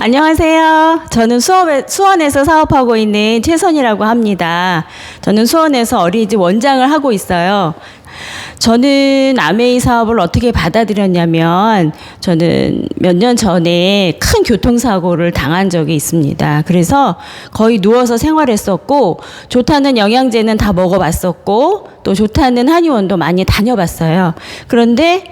안녕하세요. 저는 수원에서 사업하고 있는 최선이라고 합니다. 저는 수원에서 어린이집 원장을 하고 있어요. 저는 아메이 사업을 어떻게 받아들였냐면, 저는 몇 년 전에 큰 교통사고를 당한 적이 있습니다. 그래서 거의 누워서 생활했었고, 좋다는 영양제는 다 먹어봤었고, 또 좋다는 한의원도 많이 다녀봤어요. 그런데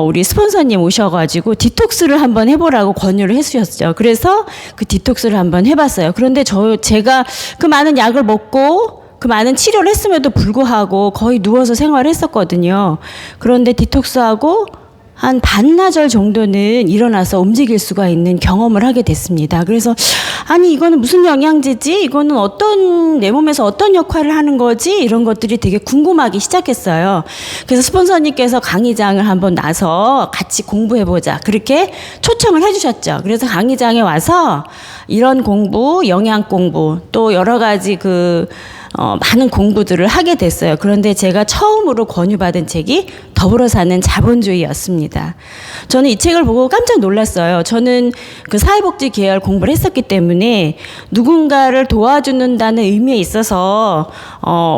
우리 스폰서님 오셔가지고 디톡스를 한번 해보라고 권유를 해주셨죠. 그래서 그 디톡스를 한번 해봤어요. 그런데 제가 그 많은 약을 먹고 그 많은 치료를 했음에도 불구하고 거의 누워서 생활을 했었거든요. 그런데 디톡스하고 한 반나절 정도는 일어나서 움직일 수가 있는 경험을 하게 됐습니다. 그래서 아니 이거는 무슨 영양제지? 이거는 내 몸에서 어떤 역할을 하는 거지? 이런 것들이 되게 궁금하기 시작했어요. 그래서 스폰서님께서 강의장을 한번 나서 같이 공부해보자. 그렇게 초청을 해주셨죠. 그래서 강의장에 와서 이런 공부, 영양 공부, 또 여러 가지 많은 공부들을 하게 됐어요. 그런데 제가 처음으로 권유받은 책이 더불어 사는 자본주의였습니다. 저는 이 책을 보고 깜짝 놀랐어요. 저는 그 사회복지 계열 공부를 했었기 때문에 누군가를 도와준다는 의미에 있어서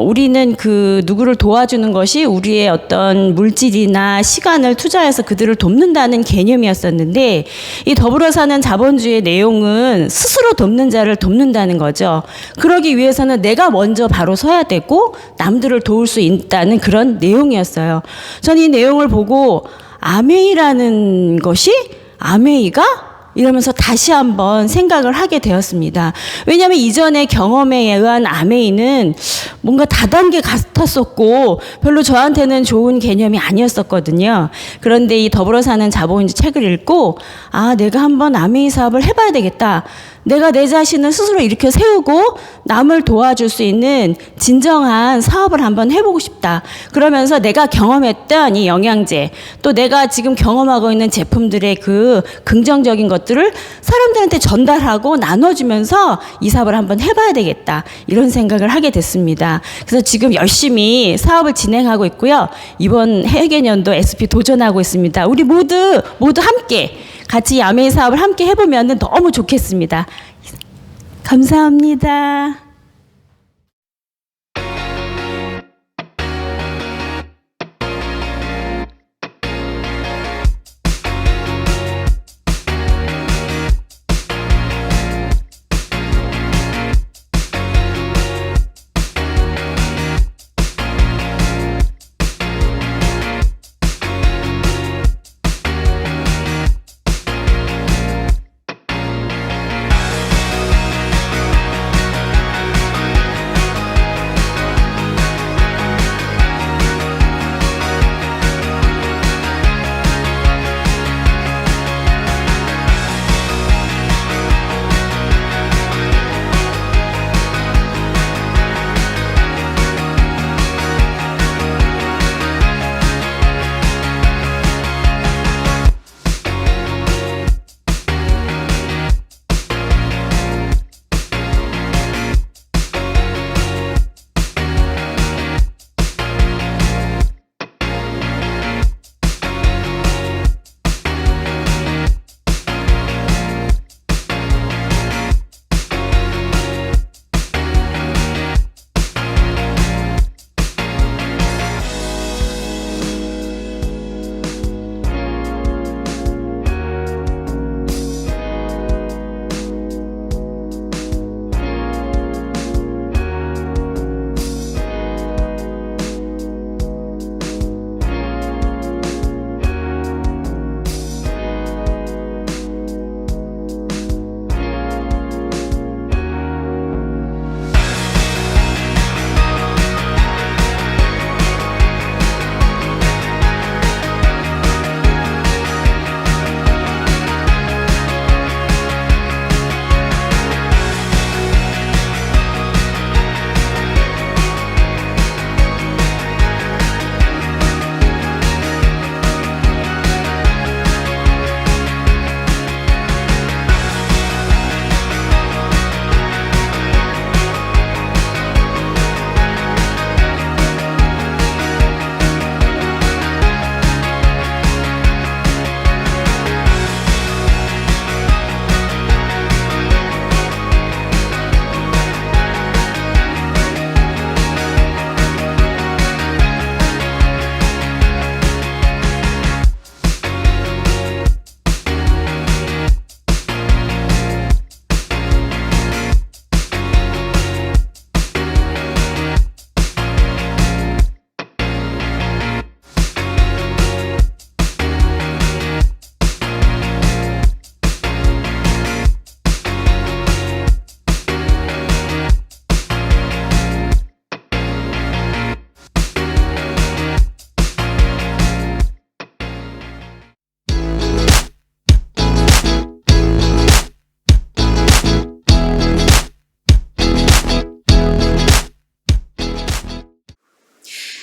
우리는 그 누구를 도와주는 것이 우리의 어떤 물질이나 시간을 투자해서 그들을 돕는다는 개념이었었는데, 이 더불어 사는 자본주의의 내용은 스스로 돕는 자를 돕는다는 거죠. 그러기 위해서는 내가 먼저 바로 서야 되고 남들을 도울 수 있다는 그런 내용이었어요. 저는 이 내용을 보고 아메이라는 것이 아메이가? 이러면서 다시 한번 생각을 하게 되었습니다. 왜냐하면 이전의 경험에 의한 아메이는 뭔가 다단계 같았었고 별로 저한테는 좋은 개념이 아니었었거든요. 그런데 이 더불어 사는 자본주의 책을 읽고 내가 한번 아메이 사업을 해봐야 되겠다. 내가 내 자신을 스스로 이렇게 세우고 남을 도와줄 수 있는 진정한 사업을 한번 해보고 싶다. 그러면서 내가 경험했던 이 영양제, 또 내가 지금 경험하고 있는 제품들의 그 긍정적인 것들을 사람들한테 전달하고 나눠주면서 이 사업을 한번 해봐야 되겠다. 이런 생각을 하게 됐습니다. 그래서 지금 열심히 사업을 진행하고 있고요. 이번 해개년도 SP 도전하고 있습니다. 우리 모두 함께 같이 아메이 사업을 함께 해보면 너무 좋겠습니다. 감사합니다.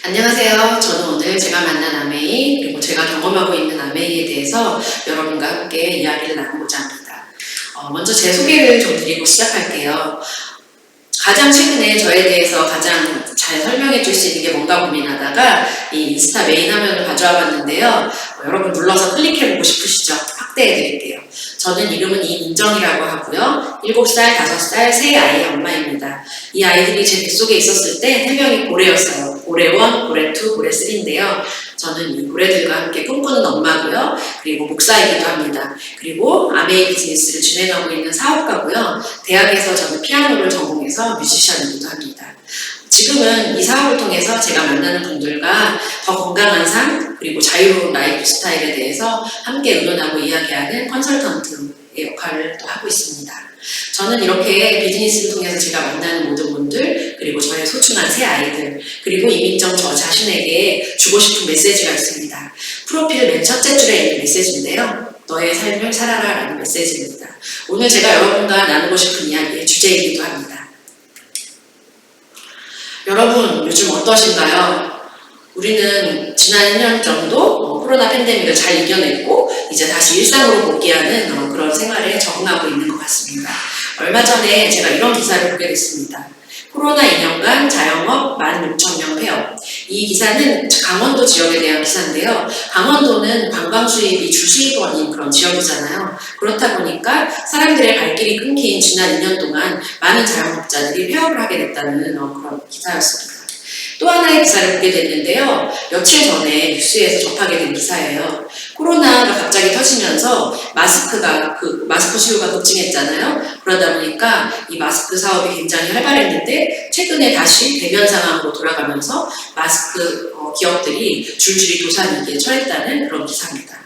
안녕하세요. 저는 오늘 제가 만난 아메이 그리고 제가 경험하고 있는 아메이에 대해서 여러분과 함께 이야기를 나누고자 합니다. 먼저 제 소개를 좀 드리고 시작할게요. 가장 최근에 저에 대해서 가장 잘 설명해 줄 수 있는 게 뭔가 고민하다가 이 인스타 메인 화면을 가져와 봤는데요. 여러분 눌러서 클릭해 보고 싶으시죠? 확대해 드릴게요. 저는 이름은 이민정이라고 하고요. 7살, 5살 세 아이의 엄마입니다. 이 아이들이 제 뱃속에 있었을 때 3명이 고래였어요. 고래 1, 고래 2, 고래 3인데요. 저는 이 고래들과 함께 꿈꾸는 엄마고요. 그리고 목사이기도 합니다. 그리고 아메이 비즈니스를 진행하고 있는 사업가고요. 대학에서 저는 피아노를 전공해서 뮤지션이기도 합니다. 지금은 이 사업을 통해서 제가 만나는 분들과 더 건강한 삶 그리고 자유로운 라이프 스타일에 대해서 함께 의논하고 이야기하는 컨설턴트의 역할을 또 하고 있습니다. 저는 이렇게 비즈니스를 통해서 제가 만나는 모든 분들 그리고 저의 소중한 새 아이들 그리고 이민정 저 자신에게 주고 싶은 메시지가 있습니다. 프로필 맨 첫째 줄에 있는 메시지인데요. 너의 삶을 살아라 라는 메시지입니다. 오늘 제가 여러분과 나누고 싶은 이야기의 주제이기도 합니다. 여러분 요즘 어떠신가요? 우리는 지난 1년 정도 코로나 팬데믹을 잘 이겨냈고 이제 다시 일상으로 복귀하는 그런 생활에 적응하고 있는 것 같습니다. 얼마 전에 제가 이런 기사를 보게 됐습니다. 코로나 2년간 자영업 16,000명 폐업. 이 기사는 강원도 지역에 대한 기사인데요. 강원도는 관광 수입이 주수입원인 그런 지역이잖아요. 그렇다 보니까 사람들의 발길이 끊긴 지난 2년 동안 많은 자영업자들이 폐업을 하게 됐다는 그런 기사였습니다. 또 하나의 기사를 보게 됐는데요. 며칠 전에 뉴스에서 접하게 된 기사예요. 코로나가 갑자기 터지면서 마스크 수요가 급증했잖아요. 그러다 보니까 이 마스크 사업이 굉장히 활발했는데 최근에 다시 대면 상황으로 돌아가면서 마스크 기업들이 줄줄이 도산위기에 처했다는 그런 기사입니다.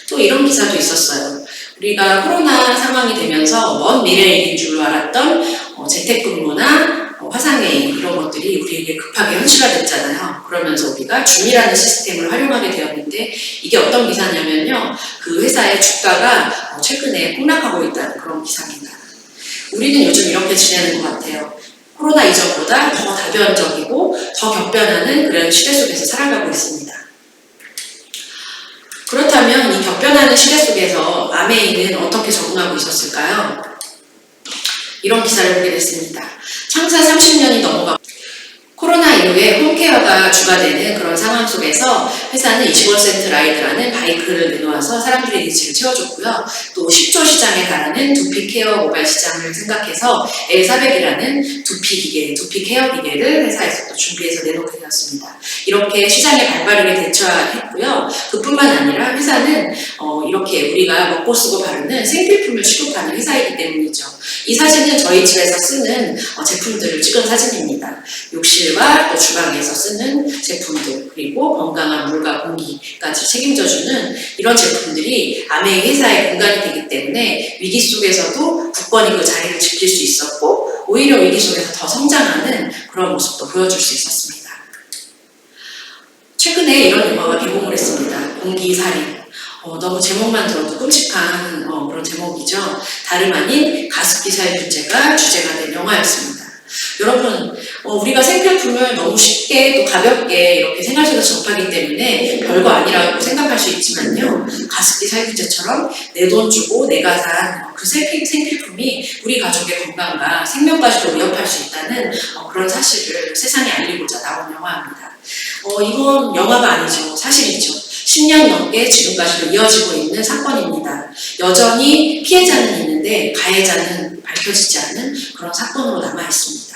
또 이런 기사도 있었어요. 우리가 코로나 상황이 되면서 먼 미래에 있는 줄로 알았던 재택근무나 화상회의 이런 것들이 우리에게 급하게 현실화됐잖아요. 그러면서 우리가 줌이라는 시스템을 활용하게 되었는데 이게 어떤 기사냐면요. 그 회사의 주가가 최근에 폭락하고 있다는 그런 기사입니다. 우리는 요즘 이렇게 지내는 것 같아요. 코로나 이전보다 더 다변적이고 더 격변하는 그런 시대 속에서 살아가고 있습니다. 그렇다면 이 격변하는 시대 속에서 아메이는 어떻게 적응하고 있었을까요? 이런 기사를 보게 됐습니다. 창사 30년이 넘어가고 코로나 이후에 홈케어가 주가 되는 그런 상황 속에서 회사는 25센트 라이드라는 바이크를 내놓아서 사람들의 니즈를 채워줬고요. 또 10조 시장에 달하는 두피 케어 모바일 시장을 생각해서 L400이라는 두피 케어 기계를 회사에서 또 준비해서 내놓게 되었습니다. 이렇게 시장에 발빠르게 대처했고요. 그뿐만 아니라 회사는 이렇게 우리가 먹고 쓰고 바르는 생필품을 취급하는 회사이기 때문이죠. 이 사진은 저희 집에서 쓰는 제품들을 찍은 사진입니다. 욕실과 또 주방에서 쓰는 제품들 그리고 건강한 물과 공기까지 책임져주는 이런 제품들이 아메이 회사의 공간이 되기 때문에 위기 속에서도 굳건히 그 자리를 지킬 수 있었고 오히려 위기 속에서 더 성장하는 그런 모습도 보여줄 수 있었습니다. 최근에 이런 영화가 개봉을 했습니다. 공기살인. 너무 제목만 들어도 끔찍한 그런 제목이죠. 다름 아닌 가습기 살균제가 주제가 된 영화였습니다. 여러분, 우리가 생필품을 너무 쉽게 또 가볍게 이렇게 생활 속에서 접하기 때문에 별거 아니라고 생각할 수 있지만요. 가습기 살균제처럼 내 돈 주고 내가 산 그 생필품이 우리 가족의 건강과 생명까지도 위협할 수 있다는 그런 사실을 세상에 알리고자 나온 영화입니다. 이건 영화가 아니죠. 사실이죠. 10년 넘게 지금까지도 이어지고 있는 사건입니다. 여전히 피해자는 있는데 가해자는 밝혀지지 않은 그런 사건으로 남아있습니다.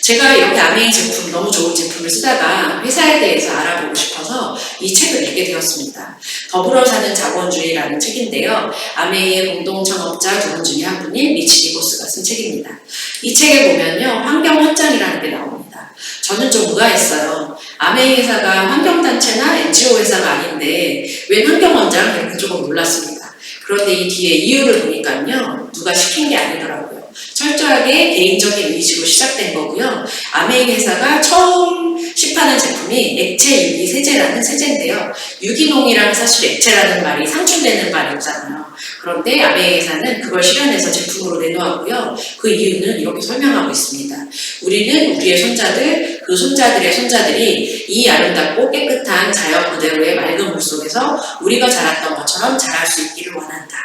제가 이렇게 아메이 제품, 너무 좋은 제품을 쓰다가 회사에 대해서 알아보고 싶어서 이 책을 읽게 되었습니다. 더불어 사는 자본주의라는 책인데요. 아메이의 공동 창업자 두 분 중에 한 분인 리치 디보스가 쓴 책입니다. 이 책에 보면요. 환경 헌장이라는 게 나옵니다. 저는 좀 의아했어요. 아메이 회사가 환경단체나 NGO 회사가 아닌데 왜 환경원장? 이렇게 조금 놀랐습니다. 그런데 이 뒤에 이유를 보니까요. 누가 시킨 게 아니더라고요. 철저하게 개인적인 의지로 시작된 거고요. 아메이 회사가 처음 시판한 제품이 액체 유기 세제라는 세제인데요. 유기농이랑 사실 액체라는 말이 상충되는 말이잖아요. 그런데 아메이사는 그걸 실현해서 제품으로 내놓았고요. 그 이유는 이렇게 설명하고 있습니다. 우리는 우리의 손자들, 그 손자들의 손자들이 이 아름답고 깨끗한 자연 그대로의 맑은 물 속에서 우리가 자랐던 것처럼 자랄 수 있기를 원한다.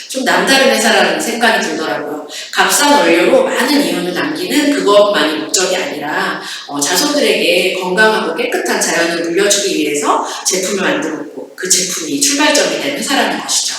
좀 남다른 회사라는 생각이 들더라고요. 값싼 원료로 많은 이윤을 남기는 그것만이 목적이 아니라 자손들에게 건강하고 깨끗한 자연을 물려주기 위해서 제품을 만들었고 그 제품이 출발점이 된 회사라는 것이죠.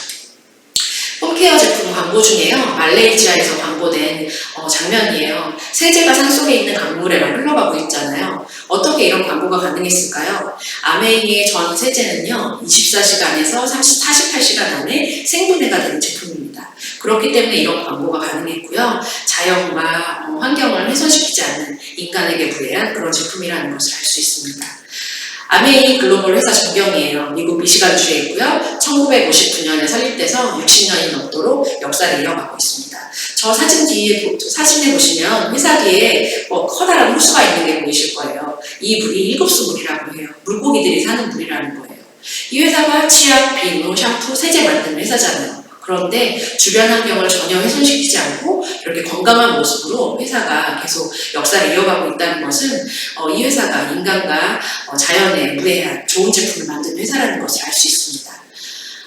홈케어 제품 광고 중에요. 말레이시아에서 광고된 장면이에요. 세제가 산속에 있는 강물에만 흘러가고 있잖아요. 어떻게 이런 광고가 가능했을까요? 아메이의 전 세제는요. 24시간에서 48시간 안에 생분해가 되는 제품입니다. 그렇기 때문에 이런 광고가 가능했고요. 자연과 환경을 훼손시키지 않는 인간에게 무해한 그런 제품이라는 것을 알 수 있습니다. 아메이 글로벌 회사 전경이에요. 미국 미시간주에 있고요. 1959년에 설립돼서 60년이 넘도록 역사를 이어가고 있습니다. 저 사진에 보시면 회사 뒤에 커다란 호수가 있는 게 보이실 거예요. 이 물이 1급수 물이라고 해요. 물고기들이 사는 물이라는 거예요. 이 회사가 치약, 비누, 샴푸, 세제 만드는 회사잖아요. 그런데 주변 환경을 전혀 훼손시키지 않고 이렇게 건강한 모습으로 회사가 계속 역사를 이어가고 있다는 것은 이 회사가 인간과 자연에 무해한 좋은 제품을 만드는 회사라는 것을 알 수 있습니다.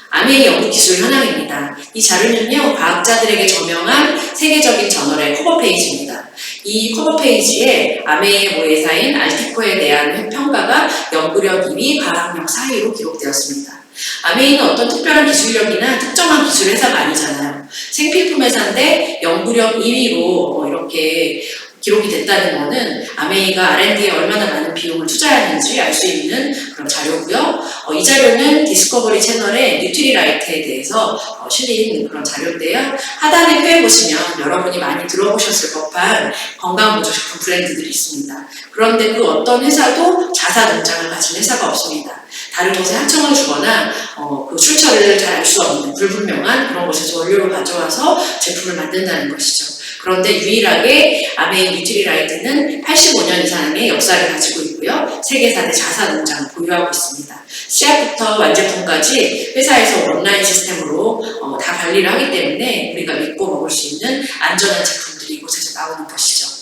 아메이 연구기술 현황입니다. 이 자료는요, 과학자들에게 저명한 세계적인 저널의 커버 페이지입니다. 이 커버 페이지에 아메이의 모회사인 알티코에 대한 평가가 연구력 2위, 과학력 4위로 기록되었습니다. 아메이는 어떤 특별한 기술력이나 특정한 기술 회사가 아니잖아요. 생필품 회사인데 연구력 2위로 이렇게 기록이 됐다는 것은 아메이가 R&D에 얼마나 많은 비용을 투자하는지 알 수 있는 그런 자료고요. 이 자료는 디스커버리 채널의 뉴트리라이트에 대해서 실린 그런 자료인데요. 하단에 펴보시면 여러분이 많이 들어보셨을 법한 건강보조식품 브랜드들이 있습니다. 그런데 그 어떤 회사도 자사 농장을 가진 회사가 없습니다. 다른 곳에 하청을 주거나 그 출처를 잘 알 수 없는 불분명한 그런 곳에서 원료를 가져와서 제품을 만든다는 것이죠. 그런데 유일하게 아메이 뉴트리라이트는 85년 이상의 역사를 가지고 있고요. 세계 4대 자사 농장을 보유하고 있습니다. 시작부터 완제품까지 회사에서 온라인 시스템으로 다 관리를 하기 때문에 우리가 믿고 먹을 수 있는 안전한 제품들이 이곳에서 나오는 것이죠.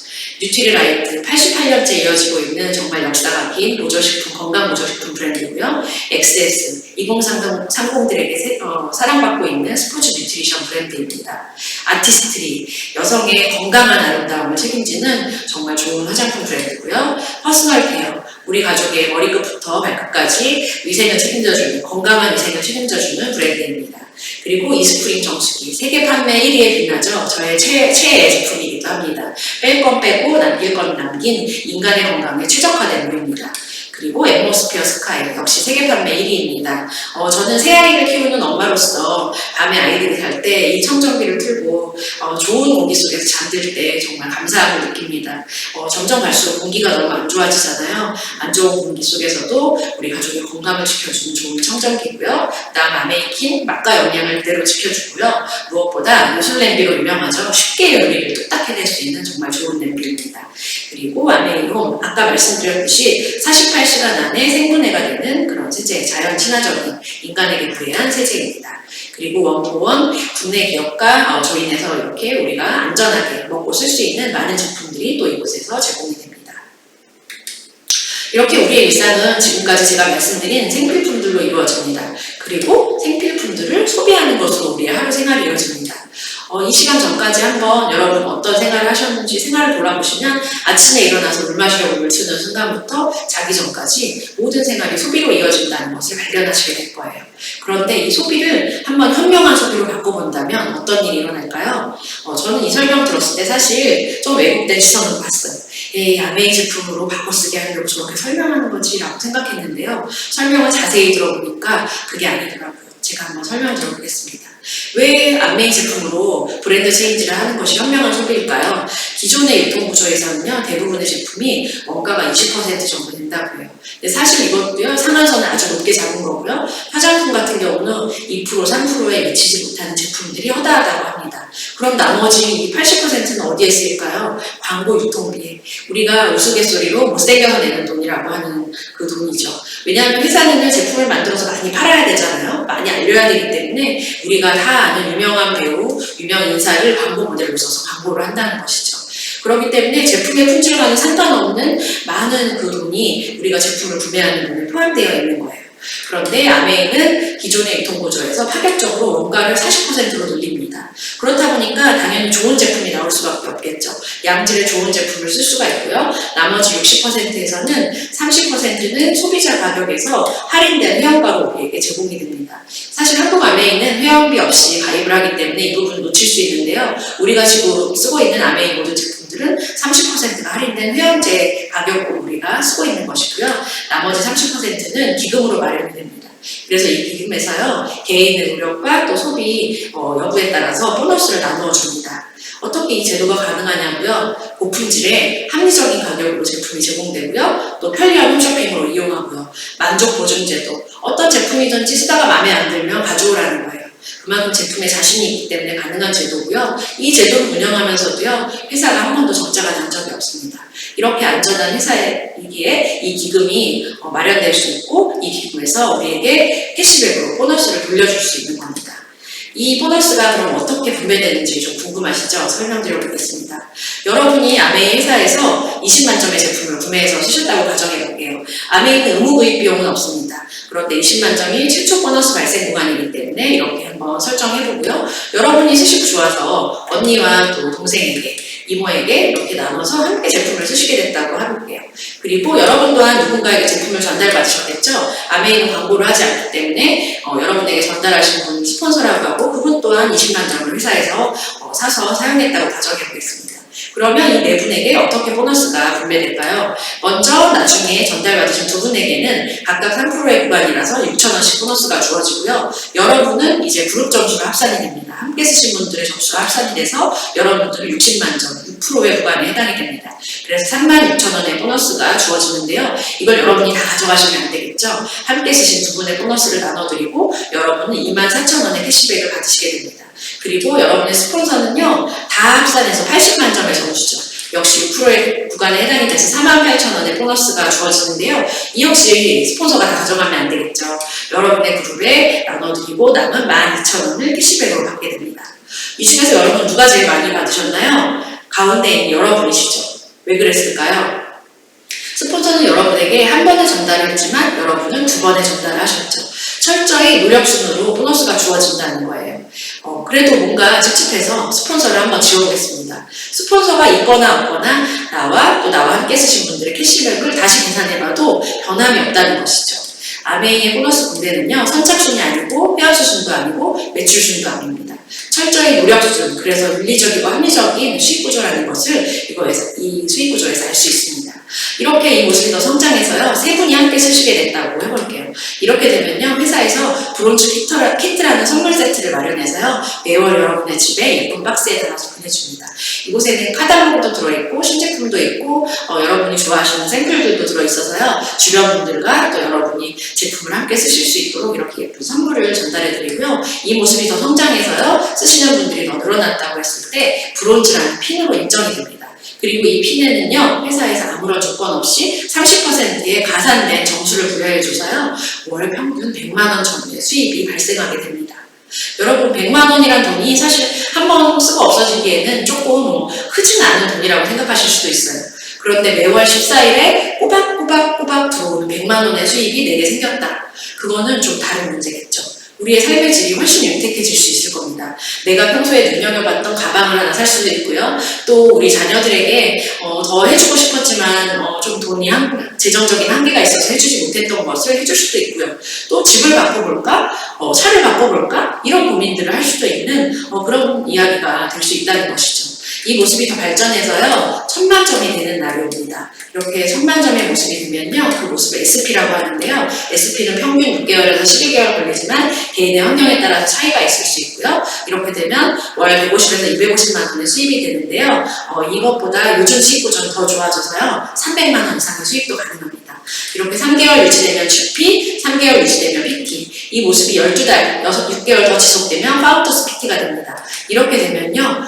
뉴트리라이트 88년째 이어지고 있는 정말 역사가 긴 보조식품, 건강보조식품 브랜드고요. XS, 2030들에게 사랑받고 있는 스포츠 뉴트리션 브랜드입니다. 아티스트리, 여성의 건강한 아름다움을 책임지는 정말 좋은 화장품 브랜드고요. 퍼스널 케어, 우리 가족의 머리끝부터 발끝까지 위생을 책임져주는, 건강한 위생을 책임져주는 브랜드입니다. 그리고 이스프링 정수기, 세계 판매 1위에 빛나죠. 저의 최애 제품이기도 합니다. 뺄 건 빼고 남길 건 남긴 인간의 건강에 최적화된 물입니다. 그리고 앰모스피어 스카이, 역시 세계 판매 1위입니다. 저는 새 아이를 키우는 엄마로서 밤에 아이들이 잘 때 이 청정기를 틀고 좋은 공기 속에서 잠들 때 정말 감사함을 느낍니다. 점점 갈수록 공기가 너무 안 좋아지잖아요. 안 좋은 공기 속에서도 우리 가족의 건강을 지켜주는 좋은 청정기고요. 그다음 아메이킨 맛과 영양을 그대로 지켜주고요. 무엇보다 요술 냄비로 유명하죠. 쉽게 요리를 뚝딱 해낼 수 있는 정말 좋은 냄비입니다. 그리고 아메이홈, 아까 말씀드렸듯이 48시간 안에 생분해가 되는 그런 세제, 자연 친화적인 인간에게 무해한 세제입니다. 그리고 원포원 국내 기업과 조인해서 이렇게 우리가 안전하게 먹고 쓸 수 있는 많은 제품들이 또 이곳에서 제공이 됩니다. 이렇게 우리의 일상은 지금까지 제가 말씀드린 생필품들로 이루어집니다. 그리고 생필품들을 소비하는 것으로 우리의 하루 생활이 이루어집니다. 이 시간 전까지 한번 여러분 어떤 생활을 하셨는지 생활을 돌아보시면 아침에 일어나서 물 마시려고 물 트는 순간부터 자기 전까지 모든 생활이 소비로 이어진다는 것을 발견하시게 될 거예요. 그런데 이 소비를 한번 현명한 소비로 바꿔본다면 어떤 일이 일어날까요? 저는 이 설명 들었을 때 사실 좀 왜곡된 시선으로 봤어요. 아메이 제품으로 바꿔쓰기 하려고 저렇게 설명하는 거지 라고 생각했는데요. 설명을 자세히 들어보니까 그게 아니더라고요. 제가 한번 설명 들어보겠습니다. 왜 아메이 제품으로 브랜드 체인지를 하는 것이 현명한 소비일까요? 기존의 유통구조에서는요, 대부분의 제품이 원가가 20% 정도 된다고 해요. 근데 사실 이것도요, 상한선을 아주 높게 잡은 거고요. 화장품 같은 경우는 2%, 3%에 미치지 못하는 제품들이 허다하다고 합니다. 그럼 나머지 80%는 어디에 쓰일까요? 광고 유통비에. 우리가 우스갯소리로 못생겨서 내는 돈이라고 하는 그 돈이죠. 왜냐하면 회사는 제품을 만들어서 많이 팔아야 되잖아요. 많이 알려야 되기 때문에 우리가 다 아는 유명한 배우, 유명 인사를 광고 모델로 써서 광고를 한다는 것이죠. 그렇기 때문에 제품의 품질과는 상관없는 많은 그 돈이 우리가 제품을 구매하는 돈에 포함되어 있는 거예요. 그런데 아메이는 기존의 유통구조에서 파격적으로 원가를 40%로 늘립니다. 그렇다 보니까 당연히 좋은 제품이 나올 수밖에 없겠죠. 양질의 좋은 제품을 쓸 수가 있고요. 나머지 60%에서는 30%는 소비자 가격에서 할인된 회원가로 우리에게 제공이 됩니다. 사실 한국 아메이는 회원비 없이 가입을 하기 때문에 이 부분을 놓칠 수 있는데요. 우리가 지금 쓰고 있는 아메이 모든 제품들은 30%가 할인된 회원제 가격으로 우리가 쓰고 있는 것이고요. 나머지 30%는 기금으로 마련이 됩니다. 그래서 이 기금에서요, 개인의 노력과 또 소비 여부에 따라서 보너스를 나누어 줍니다. 어떻게 이 제도가 가능하냐고요? 고품질의 합리적인 가격으로 제품이 제공되고요. 또 편리한 홈쇼핑으로 이용하고요. 만족 보증 제도. 어떤 제품이든지 쓰다가 마음에 안 들면 가져오라는 거예요. 그만큼 제품에 자신이 있기 때문에 가능한 제도고요. 이 제도를 운영하면서도요, 회사가 한 번도 적자가 난 적이 없습니다. 이렇게 안전한 회사이기에 이 기금이 마련될 수 있고, 이 기금에서 우리에게 캐시백으로 보너스를 돌려줄 수 있는 겁니다. 이 보너스가 그럼 어떻게 분배되는지 좀 궁금하시죠? 설명드려 보겠습니다. 여러분이 아메이 회사에서 20만 점의 제품을 구매해서 쓰셨다고 가정해 볼게요. 아메이는 의무 구입 비용은 없습니다. 그런데 20만 점이 최초 보너스 발생 구간이기 때문에 이렇게 한번 설정해 보고요. 여러분이 쓰시고 좋아서 언니와 또 동생에게, 이모에게 이렇게 나눠서 함께 제품을 쓰시게 됐다고 해볼게요. 그리고 여러분 또한 누군가에게 제품을 전달받으셨겠죠? 아메이는 광고를 하지 않기 때문에 여러분에게 전달하신 분 스폰서라고 하고, 그분 또한 20만 점을 회사에서 사서 사용했다고 가정해 보겠습니다. 그러면 이 네 분에게 어떻게 보너스가 분배될까요? 먼저 나중에 전달받으신 두 분에게는 각각 3%의 구간이라서 6,000원씩 보너스가 주어지고요. 여러분은 이제 그룹 점수가 합산이 됩니다. 함께 쓰신 분들의 점수가 합산이 돼서 여러분들은 60만 점, 6%의 구간에 해당이 됩니다. 그래서 36,000원의 보너스가 주어지는데요. 이걸 여러분이 다 가져가시면 안 되겠죠? 함께 쓰신 두 분의 보너스를 나눠드리고 여러분은 24,000원의 캐시백을 받으시게 됩니다. 그리고 여러분의 스폰서는요, 다 합산해서 80만 점의 점수죠. 역시 6%의 구간에 해당이 돼서 48,000원의 보너스가 주어지는데요. 이 역시 스폰서가 다 가져가면 안 되겠죠. 여러분의 그룹에 나눠드리고 남은 12,000원을 캐시백으로 받게 됩니다. 이 중에서 여러분 누가 제일 많이 받으셨나요? 가운데 있는 여러분이시죠. 왜 그랬을까요? 스폰서는 여러분에게 한 번에 전달했지만 여러분은 두 번에 전달을 하셨죠. 철저히 노력 순으로 보너스가 주어진다는 거예요. 그래도 뭔가 찝찝해서 스폰서를 한번 지워보겠습니다. 스폰서가 있거나 없거나 나와 함께 쓰신 분들의 캐시백을 다시 계산해봐도 변함이 없다는 것이죠. 아메이의 보너스 분배는요, 선착순이 아니고 회원수순도 아니고 매출순도 아닙니다. 철저히 노력순, 그래서 윤리적이고 합리적인 수익구조라는 것을 이 수익구조에서 알 수 있습니다. 이렇게 이 모습이 더 성장해서요, 세 분이 함께 쓰시게 됐다고 해볼게요. 이렇게 되면요, 회사에서 브론즈 키트라는 선물 세트를 마련해서요, 매월 여러분의 집에 예쁜 박스에 담아서 보내줍니다. 이곳에는 카탈로그도 들어있고 신제품도 있고 여러분이 좋아하시는 샘플들도 들어있어서요, 주변 분들과 또 여러분이 제품을 함께 쓰실 수 있도록 이렇게 예쁜 선물을 전달해드리고요. 이 모습이 더 성장해서요, 쓰시는 분들이 더 늘어났다고 했을 때 브론즈라는 핀으로 인정이 됩니다. 그리고 이 핀에는요, 회사에서 아무런 조건 없이 30%의 가산된 점수를 부여해줘서요, 월 평균 100만원 정도의 수입이 발생하게 됩니다. 여러분, 100만원이란 돈이 사실 한번 쓰고 없어지기에는 조금 크진 않은 돈이라고 생각하실 수도 있어요. 그런데 매월 14일에 꼬박꼬박 들어오는 100만원의 수입이 내게 생겼다. 그거는 좀 다른 문제겠죠. 우리의 삶의 질이 훨씬 윤택해질 수 있을 겁니다. 내가 평소에 눈여겨봤던 가방을 하나 살 수도 있고요. 또 우리 자녀들에게 더 해주고 싶었지만 좀 돈이 재정적인 한계가 있어서 해주지 못했던 것을 해줄 수도 있고요. 또 집을 바꿔볼까? 차를 바꿔볼까? 이런 고민들을 할 수도 있는 그런 이야기가 될 수 있다는 것이죠. 이 모습이 더 발전해서요, 1000만 점이 되는 날이 옵니다. 이렇게 천만점의 모습이 되면요, 그 모습을 SP라고 하는데요. SP는 평균 6개월에서 12개월 걸리지만 개인의 환경에 따라서 차이가 있을 수 있고요. 이렇게 되면 월 150에서 250만 원의 수입이 되는데요. 이것보다 요즘 수입 구조는 더 좋아져서요, 300만 원 이상의 수입도 가능합니다. 이렇게 3개월 유지되면 GP, 3개월 유지되면 PT, 이 모습이 12달, 6개월 더 지속되면 파운더스 PT가 됩니다. 이렇게 되면요,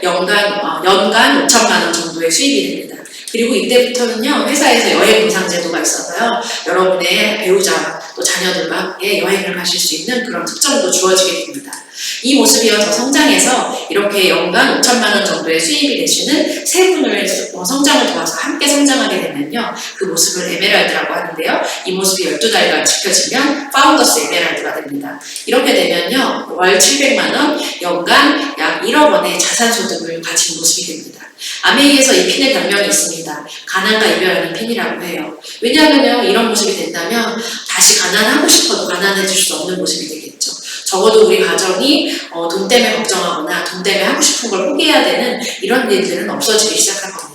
연간 5천만 원 정도의 수입이 됩니다. 그리고 이때부터는요, 회사에서 여행 보상 제도가 있어서요, 여러분의 배우자 또 자녀들과 함께 여행을 가실 수 있는 그런 특전도 주어지게 됩니다. 이 모습이요, 더 성장해서 이렇게 연간 5천만 원 정도의 수입이 되시는 세 분을 성장을 도와서 함께 성장하게 되면요, 그 모습을 에메랄드라고 하는데요. 이 모습이 12달간 지켜지면 파운더스 에메랄드가 됩니다. 이렇게 되면요, 월 700만 원, 연간 약 1억 원의 자산 소득을 가진 모습이 됩니다. 아메이에서 이 핀의 별명이 있습니다. 가난과 이별하는 핀이라고 해요. 왜냐하면요, 이런 모습이 된다면 다시 가난하고 싶어도 가난해질 수 없는 모습이 되겠죠. 적어도 우리 가정이 돈 때문에 걱정하거나 돈 때문에 하고 싶은 걸 포기해야 되는 이런 일들은 없어지기 시작할 겁니다.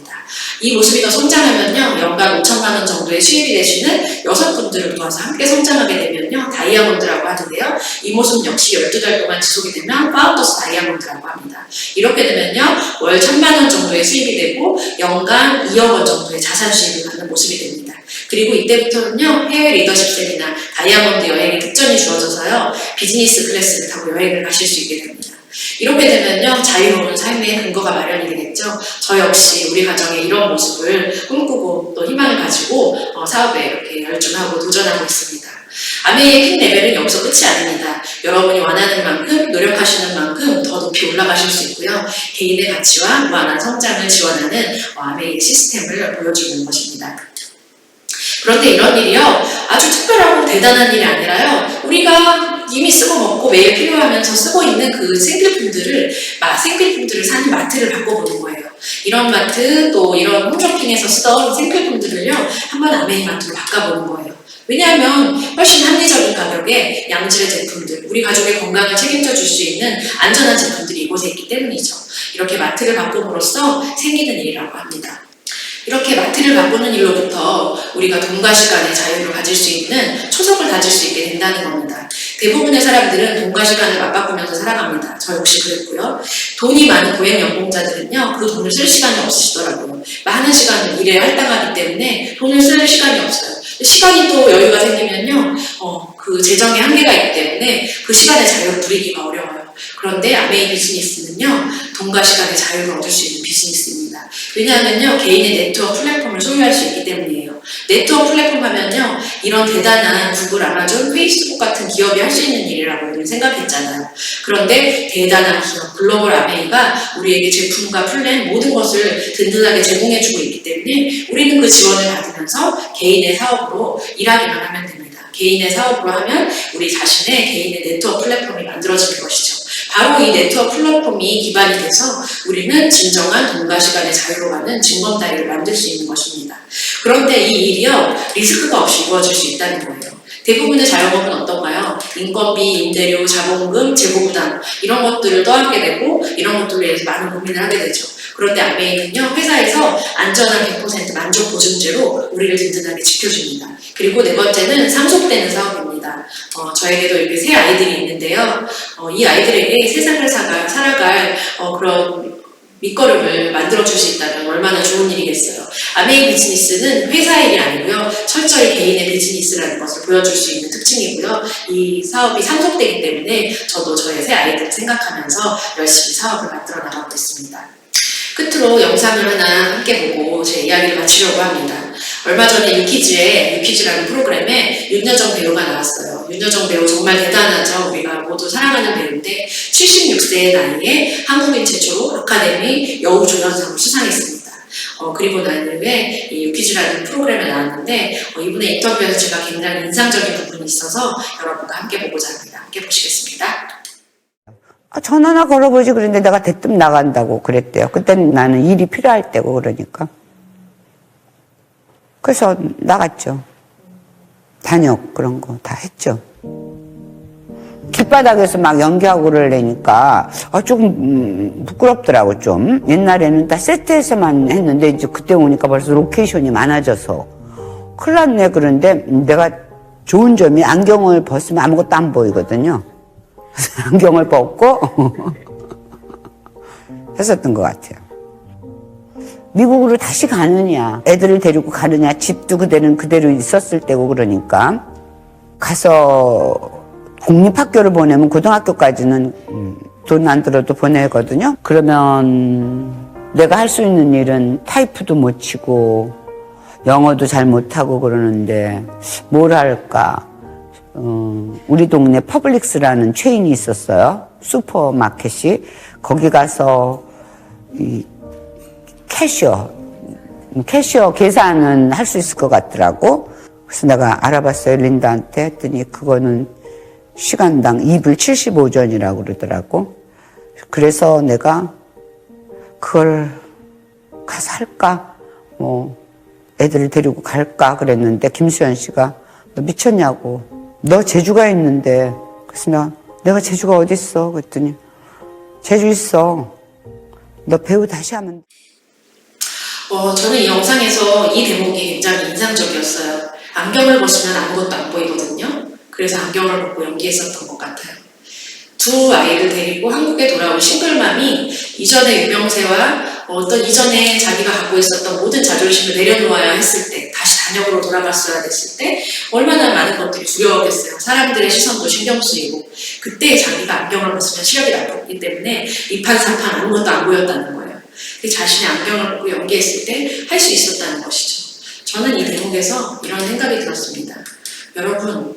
이 모습이 더 성장하면요, 연간 5천만 원 정도의 수입이 되시는 6분들을 도와서 함께 성장하게 되면요, 다이아몬드라고 하는데요. 이 모습 역시 12달 동안 지속이 되면 파운더스 다이아몬드라고 합니다. 이렇게 되면요, 월 1,000만 원 정도의 수입이 되고 연간 2억 원 정도의 자산 수입을 갖는 모습이 됩니다. 그리고 이때부터는요, 해외 리더십 세미나 다이아몬드 여행의 특전이 주어져서요, 비즈니스 클래스를 타고 여행을 가실 수 있게 됩니다. 이렇게 되면요, 자유로운 삶의 근거가 마련이 되겠죠. 저 역시 우리 가정의 이런 모습을 꿈꾸고 또 희망을 가지고 사업에 이렇게 열중하고 도전하고 있습니다. 아메이의 핀 레벨은 여기서 끝이 아닙니다. 여러분이 원하는 만큼, 노력하시는 만큼 더 높이 올라가실 수 있고요. 개인의 가치와 무한한 성장을 지원하는 아메이의 시스템을 보여주는 것입니다. 그런데 이런 일이요, 아주 특별하고 대단한 일이 아니라요, 우리가 이미 쓰고 먹고 매일 필요하면서 쓰고 있는 그 생필품들을 사는 마트를 바꿔보는 거예요. 이런 마트, 또 이런 홈쇼핑에서 쓰던 생필품들을요, 한번 아메이 마트로 바꿔보는 거예요. 왜냐하면 훨씬 합리적인 가격에 양질의 제품들, 우리 가족의 건강을 책임져 줄 수 있는 안전한 제품들이 이곳에 있기 때문이죠. 이렇게 마트를 바꿈으로써 생기는 일이라고 합니다. 이렇게 마트를 바꾸는 일로부터 우리가 돈과 시간의 자유를 가질 수 있는 초석을 다질 수 있게 된다는 겁니다. 대부분의 사람들은 돈과 시간을 맞바꾸면서 살아갑니다. 저 역시 그랬고요. 돈이 많은 고액연봉자들은요, 그 돈을 쓸 시간이 없으시더라고요. 많은 시간을 일에 할당하기 때문에 돈을 쓸 시간이 없어요. 시간이 또 여유가 생기면요, 그 재정의 한계가 있기 때문에 그 시간의 자유를 누리기가 어려워요. 그런데 아메이 비즈니스는요, 돈과 시간의 자유를 얻을 수 있는 비즈니스입니다. 왜냐하면요, 개인의 네트워크 플랫폼을 소유할 수 있기 때문이에요. 네트워크 플랫폼 하면요, 이런 대단한 구글, 아마존, 페이스북 같은 기업이 할 수 있는 일이라고 우리는 생각했잖아요. 그런데 대단한 기업, 글로벌 아메이가 우리에게 제품과 플랜 모든 것을 든든하게 제공해주고 있기 때문에 우리는 그 지원을 받으면서 개인의 사업으로 일하기만 하면 됩니다. 개인의 사업으로 하면 우리 자신의 개인의 네트워크 플랫폼이 만들어지는 것이죠. 바로 이 네트워크 플랫폼이 기반이 돼서 우리는 진정한 돈과 시간의 자유로 가는 징검다리를 만들 수 있는 것입니다. 그런데 이 일이요, 리스크가 없이 이루어질 수 있다는 거예요. 대부분의 자영업은 어떤가요? 인건비, 임대료, 자본금, 재고부담 이런 것들을 떠안게 되고 이런 것들을 위해서 많은 고민을 하게 되죠. 그런데 아메이는요, 회사에서 안전한 100% 만족 보증제로 우리를 든든하게 지켜줍니다. 그리고 네 번째는 상속되는 사업입니다. 저에게도 이렇게 세 아이들이 있는데요. 이 아이들에게 세상을 살아갈 그런 밑거름을 만들어줄 수 있다면 얼마나 좋은 일이겠어요. 아메이 비즈니스는 회사의 일이 아니고요, 철저히 개인의 비즈니스라는 것을 보여줄 수 있는 특징이고요. 이 사업이 상속되기 때문에 저도 저의 세 아이들을 생각하면서 열심히 사업을 만들어 나가고 있습니다. 끝으로 영상을 하나 함께 보고 제 이야기를 마치려고 합니다. 얼마 전에 유퀴즈라는 프로그램에 윤여정 배우가 나왔어요. 윤여정 배우 정말 대단하죠. 우리가 모두 사랑하는 배우인데 76세의 나이에 한국인 최초로 아카데미 여우조연상을 수상했습니다. 그리고 난 이후에 이 유퀴즈라는 프로그램에 나왔는데 이분의 인터뷰에서 제가 굉장히 인상적인 부분이 있어서 여러분과 함께 보고자 합니다. 함께 보시겠습니다. 전화나 걸어보지 그랬는데 내가 대뜸 나간다고 그랬대요. 그때 나는 일이 필요할 때고 그러니까. 그래서 나갔죠. 단역 그런 거 다 했죠. 길바닥에서 막 연기하고 그러려니까 조금 부끄럽더라고 좀. 옛날에는 다 세트에서만 했는데 이제 그때 오니까 벌써 로케이션이 많아져서 큰일 났네. 그런데 내가 좋은 점이 안경을 벗으면 아무것도 안 보이거든요. 그래서 안경을 벗고 했었던 것 같아요. 미국으로 다시 가느냐, 애들을 데리고 가느냐, 집도 그대로 있었을 때고 그러니까 가서 공립학교를 보내면 고등학교까지는 돈 안 들어도 보내거든요. 그러면 내가 할 수 있는 일은 타이프도 못 치고 영어도 잘 못하고 그러는데 뭘 할까? 우리 동네 퍼블릭스라는 체인이 있었어요. 슈퍼마켓이. 거기 가서 이 캐시어 계산은 할 수 있을 것 같더라고. 그래서 내가 알아봤어요. 린다한테 했더니 그거는 시간당 2불 75전이라고 그러더라고. 그래서 내가 그걸 가서 할까? 애들을 데리고 갈까? 그랬는데 김수현 씨가 너 미쳤냐고. 너 제주가 있는데. 그래서 내가 제주가 어딨어? 그랬더니 제주 있어. 너 배우 다시 하면 돼. 저는 이 영상에서 이 대목이 굉장히 인상적이었어요. 안경을 벗으면 아무것도 안 보이거든요. 그래서 안경을 벗고 연기했었던 것 같아요. 두 아이를 데리고 한국에 돌아온 싱글맘이 이전의 유명세와 어떤 이전에 자기가 갖고 있었던 모든 자존심을 내려놓아야 했을 때, 다시 단역으로 돌아갔어야 됐을 때 얼마나 많은 것들이 두려웠겠어요. 사람들의 시선도 신경 쓰이고 그때 자기가 안경을 벗으면 시력이 나빴기 때문에 이판사판 아무것도 안 보였다는 거예요. 자신의 안경을 벗고 연기했을 때 할 수 있었다는 것이죠. 저는 이 대목에서 이런 생각이 들었습니다. 여러분,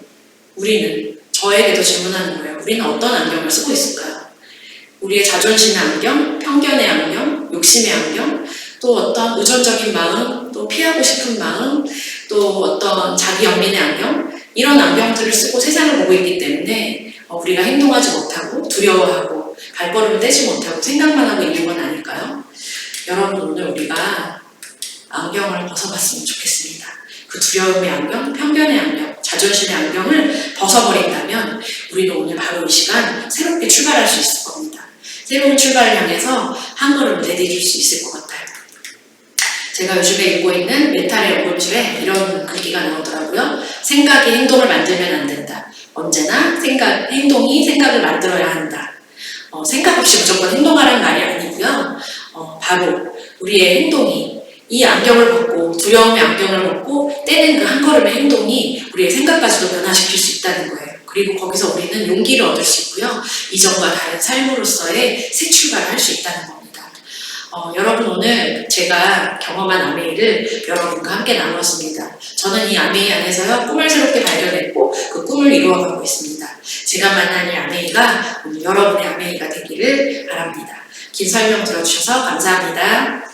우리는 저에게도 질문하는 거예요. 우리는 어떤 안경을 쓰고 있을까요? 우리의 자존심의 안경, 편견의 안경, 욕심의 안경, 또 어떤 의존적인 마음, 또 피하고 싶은 마음, 또 어떤 자기 연민의 안경, 이런 안경들을 쓰고 세상을 보고 있기 때문에 우리가 행동하지 못하고 두려워하고 발걸음을 떼지 못하고 생각만 하고 있는 건 아닐까요? 여러분, 오늘 우리가 안경을 벗어봤으면 좋겠습니다. 그 두려움의 안경, 편견의 안경, 자존심의 안경을 벗어버린다면 우리는 오늘 바로 이 시간 새롭게 출발할 수 있을 겁니다. 새로운 출발을 향해서 한 걸음 내디딜 수 있을 것 같아요. 제가 요즘에 읽고 있는 메탈의 연금술에 이런 글귀가 나오더라고요. 생각이 행동을 만들면 안 된다. 언제나 행동이 생각을 만들어야 한다. 생각 없이 무조건 행동하라는 말이 아니고요. 바로 우리의 행동이 이 안경을 벗고 두려움의 안경을 벗고 떼는 그 한 걸음의 행동이 우리의 생각까지도 변화시킬 수 있다는 거예요. 그리고 거기서 우리는 용기를 얻을 수 있고요. 이전과 다른 삶으로서의 새 출발을 할 수 있다는 겁니다. 여러분, 오늘 제가 경험한 아메이를 여러분과 함께 나눴습니다. 저는 이 아메이 안에서요, 꿈을 새롭게 발견했고 그 꿈을 이루어가고 있습니다. 제가 만난 이 아메이가 오늘 여러분의 아메이가 되기를 바랍니다. 긴 설명 들어주셔서 감사합니다.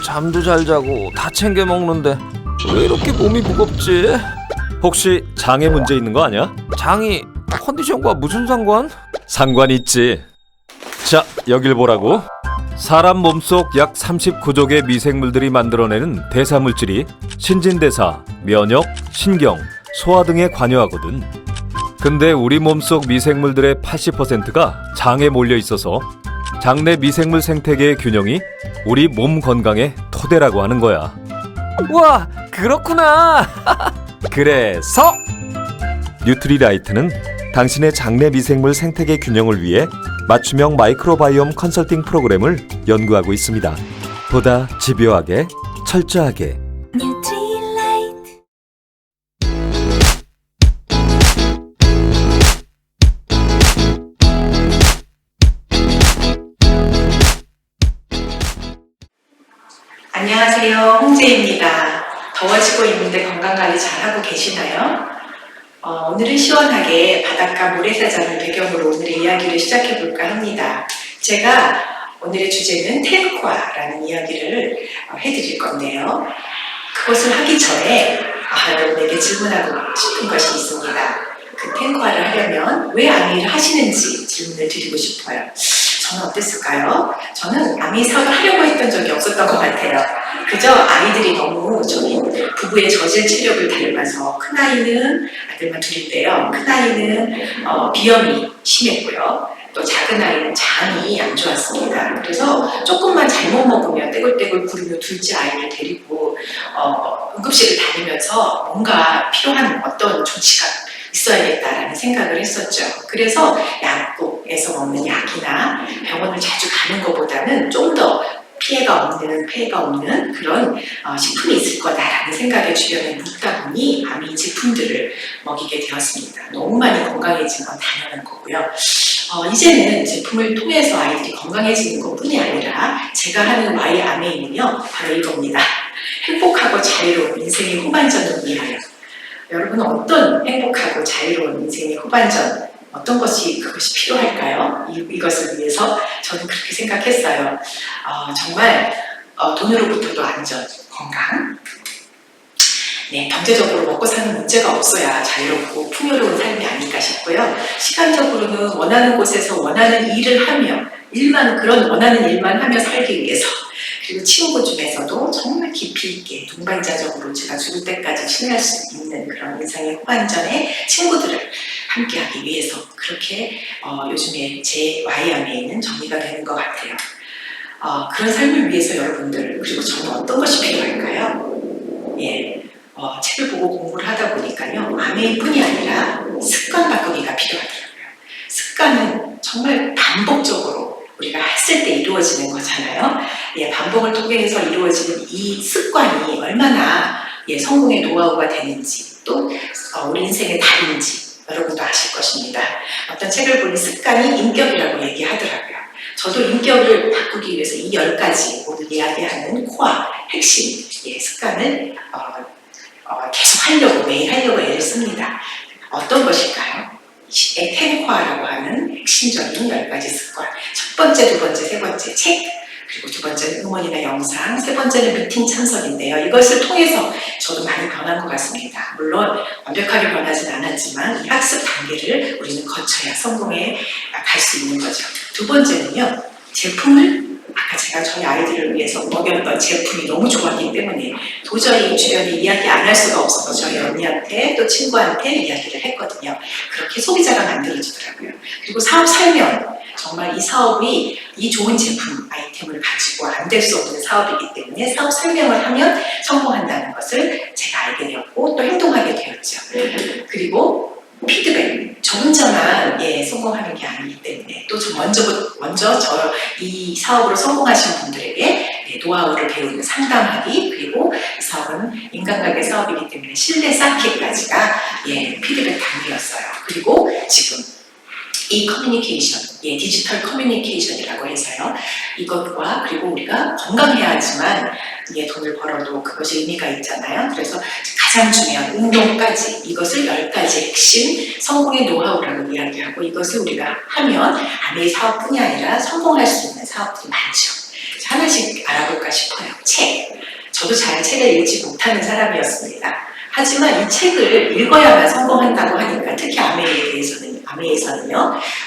잠도 잘 자고 다 챙겨 먹는데 왜 이렇게 몸이 무겁지? 혹시 장에 문제 있는 거 아니야? 장이 컨디션과 무슨 상관? 상관 있지. 자, 여길 보라고. 사람 몸속 약 39족의 미생물들이 만들어내는 대사물질이 신진대사, 면역, 신경, 소화 등에 관여하거든. 근데 우리 몸속 미생물들의 80%가 장에 몰려 있어서 장내 미생물 생태계의 균형이 우리 몸 건강의 토대라고 하는 거야. 우와, 그렇구나. 그래서 뉴트리라이트는 당신의 장내 미생물 생태계 균형을 위해 맞춤형 마이크로바이옴 컨설팅 프로그램을 연구하고 있습니다. 보다 집요하게, 철저하게. 안녕하세요. 홍재입니다. 더워지고 있는데 건강관리 잘하고 계시나요? 오늘은 시원하게 바닷가 모래사장을 배경으로 오늘의 이야기를 시작해볼까 합니다. 제가 오늘의 주제는 텐코아라는 이야기를 해드릴 건데요. 그것을 하기 전에 여러분에게 질문하고 싶은 것이 있습니다. 그 텐코아를 하려면 왜 아메이를 하시는지 질문을 드리고 싶어요. 저는 어땠을까요? 저는 아미 사업을 하려고 했던 적이 없었던 것 같아요. 그저 아이들이 너무 저희 부부의 저질 체력을 닮아서 큰아이는 아들만 둘인데요. 큰아이는 비염이 심했고요. 또 작은 아이는 장이 안 좋았습니다. 그래서 조금만 잘못 먹으면 떼굴떼굴 구르며 둘째 아이를 데리고 응급실을 다니면서 뭔가 필요한 어떤 조치가 있어야겠다라는 생각을 했었죠. 그래서 약국에서 먹는 약이나 병원을 자주 가는 것보다는 좀 더 폐해가 없는 그런 식품이 있을 거다라는 생각에 주변에 묻다 보니 아미 제품들을 먹이게 되었습니다. 너무 많이 건강해진 건 당연한 거고요. 이제는 제품을 통해서 아이들이 건강해지는 것뿐이 아니라 제가 하는 Y 아메이는요 바로 이겁니다. 행복하고 자유로운 인생의 후반전을 위하여. 여러분은 어떤 행복하고 자유로운 인생의 후반전, 그것이 필요할까요? 이것을 위해서 저는 그렇게 생각했어요. 정말 돈으로부터도 안전, 건강, 경제적으로 먹고 사는 문제가 없어야 자유롭고 풍요로운 삶이 아닐까 싶고요. 시간적으로는 원하는 곳에서 원하는 일을 하며 원하는 일만 하며 살기 위해서, 그리고 친구 중에서도 정말 깊이 있게 동반자적으로 제가 죽을 때까지 친할 수 있는 그런 인생의 후반전에 친구들을 함께하기 위해서 그렇게 요즘에 제 YMA는 정리가 되는 것 같아요. 그런 삶을 위해서 여러분들, 그리고 저는 어떤 것이 필요할까요? 책을 보고 공부를 하다 보니까요, 아메이뿐이 아니라 습관 바꾸기가 필요하더라고요. 습관은 정말 반복적으로 우리가 했을 때 이루어지는 거잖아요. 반복을 통해서 이루어지는 이 습관이 얼마나 성공의 노하우가 되는지, 또 우리 인생의 답인지 여러분도 아실 것입니다. 어떤 책을 보니 습관이 인격이라고 얘기하더라고요. 저도 인격을 바꾸기 위해서 이 10가지 오늘 이야기하는 코어, 핵심 습관을 계속 매일 하려고 애를 씁니다. 어떤 것일까요? 텐코아라고 하는 핵심적인 10가지 습관. 첫 번째, 두 번째, 세 번째 책, 그리고 두 번째는 음원이나 영상, 세 번째는 미팅 참석인데요. 이것을 통해서 저도 많이 변한 것 같습니다. 물론 완벽하게 변하진 않았지만 이 학습 단계를 우리는 거쳐야 성공에 갈 수 있는 거죠. 두 번째는요, 제품을 아까 제가 저희 아이들을 위해서 먹였던 제품이 너무 좋았기 때문에 도저히 주변에 이야기 안 할 수가 없어서 저희 언니한테 또 친구한테 이야기를 했거든요. 그렇게 소비자가 만들어지더라고요. 그리고 사업 설명, 정말 이 사업이 이 좋은 제품, 아이템을 가지고 안 될 수 없는 사업이기 때문에 사업 설명을 하면 성공한다는 것을 제가 알게 되었고 또 행동하게 되었죠. 그리고 피드백, 저 혼자만 성공하는 게 아니기 때문에 또 먼저 이 사업으로 성공하신 분들에게 노하우를 배우는 상담하기, 그리고 이 사업은 인간관계 사업이기 때문에 신뢰 쌓기까지가 피드백 단계였어요. 그리고 지금 이 커뮤니케이션, 디지털 커뮤니케이션이라고 해서요. 이것과 그리고 우리가 건강해야지만 돈을 벌어도 그것이 의미가 있잖아요. 그래서 가장 중요한 운동까지, 이것을 10가지 핵심 성공의 노하우라고 이야기하고, 이것을 우리가 하면 아메이 사업뿐이 아니라 성공할 수 있는 사업들이 많죠. 하나씩 알아볼까 싶어요. 책. 저도 잘 책을 읽지 못하는 사람이었습니다. 하지만 이 책을 읽어야만 성공한다고 하니까, 특히 아메이에서는요.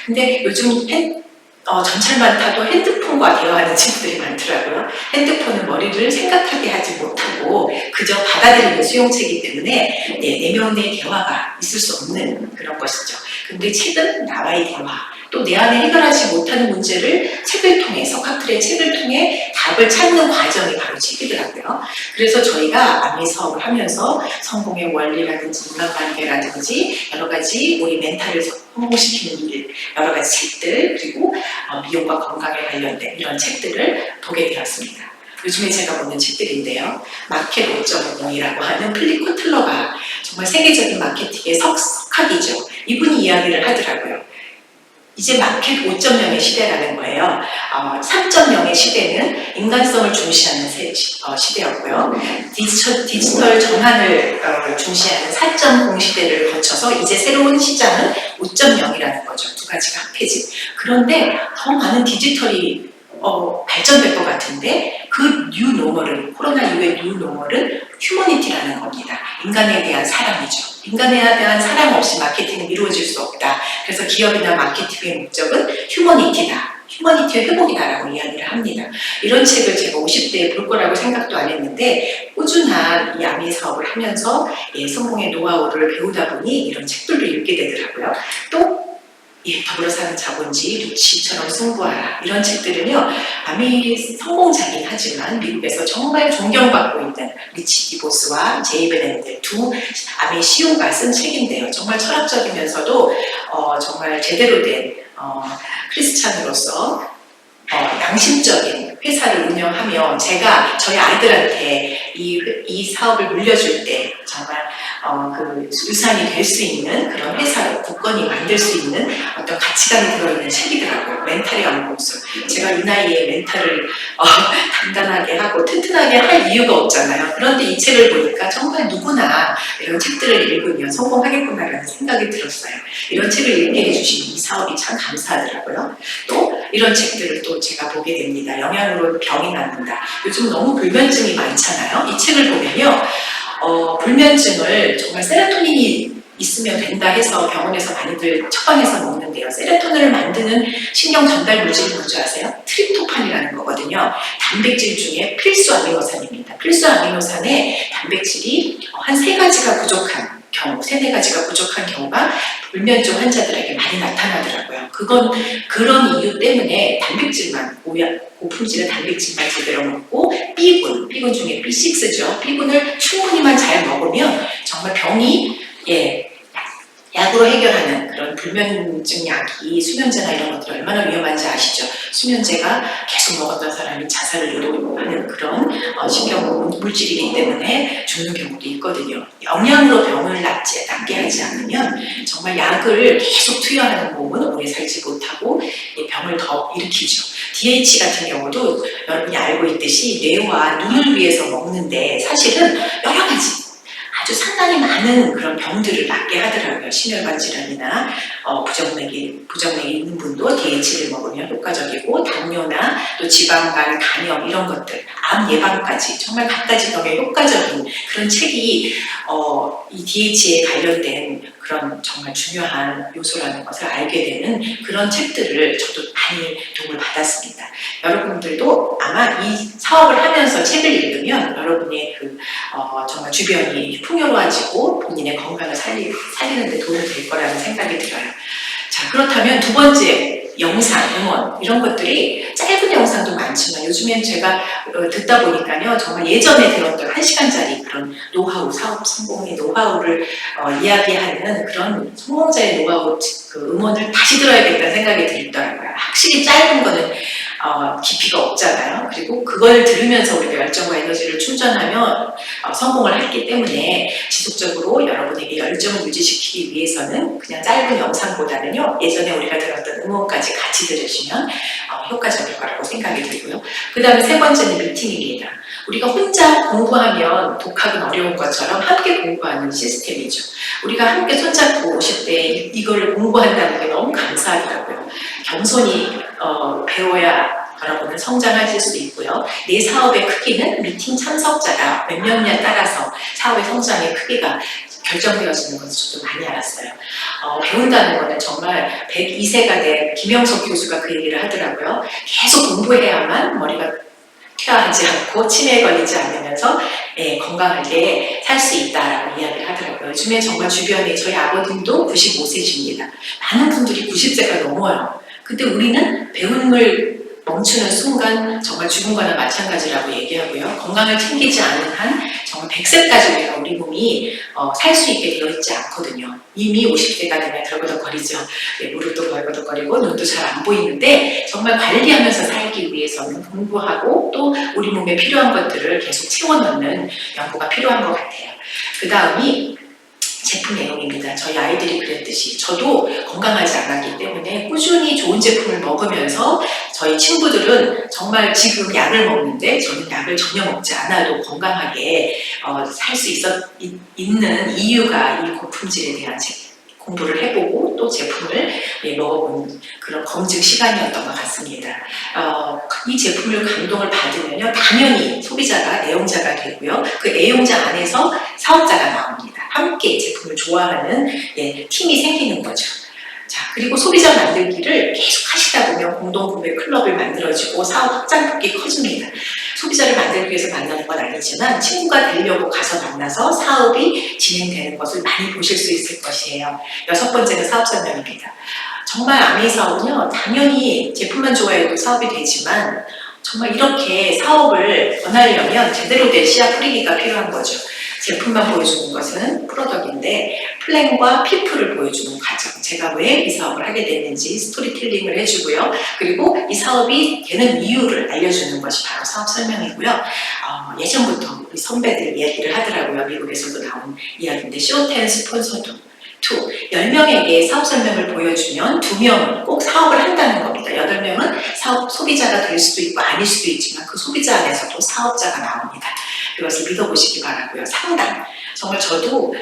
근데 요즘 전철만 타도 핸드폰과 대화하는 친구들이 많더라고요. 핸드폰은 머리를 생각하게 하지 못하고 그저 받아들이는 수용체이기 때문에 내면의 대화가 있을 수 없는 그런 것이죠. 근데 책은 나와의 대화, 또 내 안에 해결하지 못하는 문제를 책을 통해, 석학들의 책을 통해 답을 찾는 과정이 바로 책이더라고요. 그래서 저희가 아메이 사업을 하면서 성공의 원리라든지 인간관계라든지 여러 가지 우리 멘탈을 성공시키는 일, 여러 가지 책들, 그리고 미용과 건강에 관련된 이런 책들을 보게 되었습니다. 요즘에 제가 보는 책들인데요. 마켓 5.0이라고 하는 플리 코틀러가 정말 세계적인 마케팅의 석학이죠. 이분이 이야기를 하더라고요. 이제 마켓 5.0의 시대라는 거예요. 3.0의 시대는 인간성을 중시하는 시대였고요. 디지털 전환을 중시하는 4.0 시대를 거쳐서 이제 새로운 시장은 5.0이라는 거죠. 두 가지가 합해진. 그런데 더 많은 디지털이 발전될 것 같은데 그 뉴노멀은, 코로나 이후의 뉴노멀은 휴머니티라는 겁니다. 인간에 대한 사랑이죠. 인간에 대한 사랑 없이 마케팅은 이루어질 수 없다. 그래서 기업이나 마케팅의 목적은 휴머니티다. 휴머니티 성격의 회복이다라고 이야기를 합니다. 이런 책을 제가 50대에 볼 거라고 생각도 안 했는데 꾸준한 이 아미 사업을 하면서 성공의 노하우를 배우다 보니 이런 책들도 읽게 되더라고요. 또 더불어 사는 자본주의, 루치처럼 승부하라 이런 책들은요 아미 성공자긴 하지만 미국에서 정말 존경받고 있는 리치 디보스와 제이 베넨델 두 아미 CEO가 쓴 책인데요. 정말 철학적이면서도 정말 제대로 된 크리스찬으로서 양심적인 회사를 운영하며 제가 저희 아이들한테 이 사업을 물려줄 때 정말 그 유산이 될 수 있는 그런 회사로 굳건히 만들 수 있는 어떤 가치관이 들어있는 책이더라고요. 멘탈의 연금술. 제가 이 나이에 멘탈을 단단하게 하고 튼튼하게 할 이유가 없잖아요. 그런데 이 책을 보니까 정말 누구나 이런 책들을 읽으면 성공하겠구나라는 생각이 들었어요. 이런 책을 읽게 해주신 이 사업이 참 감사하더라고요. 또 이런 책들을 또 제가 보게 됩니다. 영양으로 병이 낫는다. 요즘 너무 불면증이 많잖아요. 이 책을 보면요. 불면증을 정말 세로토닌이 있으면 된다 해서 병원에서 많이들 처방해서 먹는데요. 세로토닌을 만드는 신경 전달 물질이 뭔지 아세요? 트립토판이라는 거거든요. 단백질 중에 필수 아미노산입니다. 필수 아미노산의 단백질이 한 3가지가 부족한 경우, 3-4가지가 부족한 경우가 불면증 환자들에게 많이 나타나더라고요. 그건 그런 이유 때문에 단백질만, 고품질의 단백질만 제대로 먹고 B군 중에 B6죠. B군을 충분히만 잘 먹으면 정말 병이 약으로 해결하는 그런 불면증 약이 수면제나 이런 것들이 얼마나 위험한지 아시죠? 수면제가 계속 먹었던 사람이 자살을 유도하는 그런 신경 물질이기 때문에 죽는 경우도 있거든요. 영양으로 병을 낫게 하지 않으면 정말 약을 계속 투여하는 몸은 오래 살지 못하고 병을 더 일으키죠. DH 같은 경우도 여러분이 알고 있듯이 뇌와 눈을 위해서 먹는데 사실은 여러 가지 아주 상당히 많은 그런 병들을 낫게 하더라고요. 심혈관 질환이나 부정맥이 있는 분도 DH를 먹으면 효과적이고 당뇨나 또 지방간, 간염 이런 것들, 암 예방까지 정말 갖가지 병에 효과적인 그런 책이 이 DH에 관련된 그런 정말 중요한 요소라는 것을 알게 되는 그런 책들을 저도 많이 도움을 받았습니다. 여러분들도 아마 이 사업을 하면서 책을 읽으면 여러분의 정말 주변이 풍요로워지고 본인의 건강을 살리는 데 도움이 될 거라는 생각이 들어요. 자, 그렇다면 두 번째 영상, 응원 이런 것들이 짧은 영상도 많지만 요즘엔 제가 듣다 보니까요 정말 예전에 들었던 1시간짜리 그런 노하우, 사업 성공의 노하우를 이야기하는 그런 성공자의 노하우 음원을 다시 들어야겠다는 생각이 들더라고요. 확실히 짧은 거는 깊이가 없잖아요. 그리고 그걸 들으면서 우리가 열정과 에너지를 충전하며 성공을 했기 때문에 지속적으로 여러분에게 열정을 유지시키기 위해서는 그냥 짧은 영상보다는요 예전에 우리가 들었던 응원까지 같이 들으시면 효과적일 거라고 생각이 들고요. 그 다음에 3번째는 미팅입니다. 우리가 혼자 공부하면 독학은 어려운 것처럼 함께 공부하는 시스템이죠. 우리가 함께 손잡고 50대에 이거를 공부한다는 게 너무 감사하더라고요. 겸손히 배워야 여러분은 성장하실 수 있고요. 내 사업의 크기는 미팅 참석자가 몇 명이냐에 따라서 사업의 성장의 크기가 결정되어지는 것을 저도 많이 알았어요. 배운다는 거는 정말 102세가 된 김영석 교수가 그 얘기를 하더라고요. 계속 공부해야만 머리가 퇴화하지 않고 치매에 걸리지 않으면서 건강하게 살 수 있다라고 이야기를 하더라고요. 요즘에 정말 주변에 저희 아버님도 95세십니다. 많은 분들이 90세가 넘어요. 근데 우리는 배움을 멈추는 순간 정말 죽은 거나 마찬가지라고 얘기하고요. 건강을 챙기지 않은 한 정말 100세까지 우리가 우리 몸이 살 수 있게 되어 있지 않거든요. 이미 50세가 되면 덜거덕거리죠. 무릎도 덜거덕거리고 눈도 잘 안 보이는데 정말 관리하면서 살기 위해서는 공부하고 또 우리 몸에 필요한 것들을 계속 채워넣는 연구가 필요한 것 같아요. 그 다음이 제품 내용입니다. 저희 아이들이 그랬듯이 저도 건강하지 않았기 때문에 꾸준히 좋은 제품을 먹으면서 저희 친구들은 정말 지금 약을 먹는데 저는 약을 전혀 먹지 않아도 건강하게 살 수 있는 이유가 이 고품질에 대한 공부를 해보고 또 제품을 먹어본 그런 검증 시간이었던 것 같습니다. 이 제품을 감동을 받으면요 당연히 소비자가 애용자가 되고요. 그 애용자 안에서 사업자가 나옵니다. 함께 제품을 좋아하는 팀이 생기는 거죠. 자, 그리고 소비자 만들기를 계속 하시다 보면 공동구매 클럽을 만들어지고 사업 확장폭이 커집니다. 소비자를 만들기 위해서 만나는 건 아니지만 친구가 되려고 가서 만나서 사업이 진행되는 것을 많이 보실 수 있을 것이에요. 6번째는 사업 설명입니다. 정말 아메이 사업은요, 당연히 제품만 좋아해도 사업이 되지만 정말 이렇게 사업을 권하려면 제대로 된 씨앗 뿌리기가 필요한 거죠. 제품만 보여주는 것은 프로덕인데 플랜과 피플을 보여주는 과정, 제가 왜 이 사업을 하게 됐는지 스토리텔링을 해주고요. 그리고 이 사업이 되는 이유를 알려주는 것이 바로 사업 설명이고요. 예전부터 우리 선배들 이야기를 하더라고요. 미국에서도 나온 이야기인데 쇼10 스폰서도 2, 10명에게 사업 설명을 보여주면 2명은 꼭 사업을 한다는 겁니다. 8명은 사업 소비자가 될 수도 있고 아닐 수도 있지만 그 소비자 안에서도 사업자가 나옵니다. 그것을 믿어보시기 바라고요. 상담. 정말 저도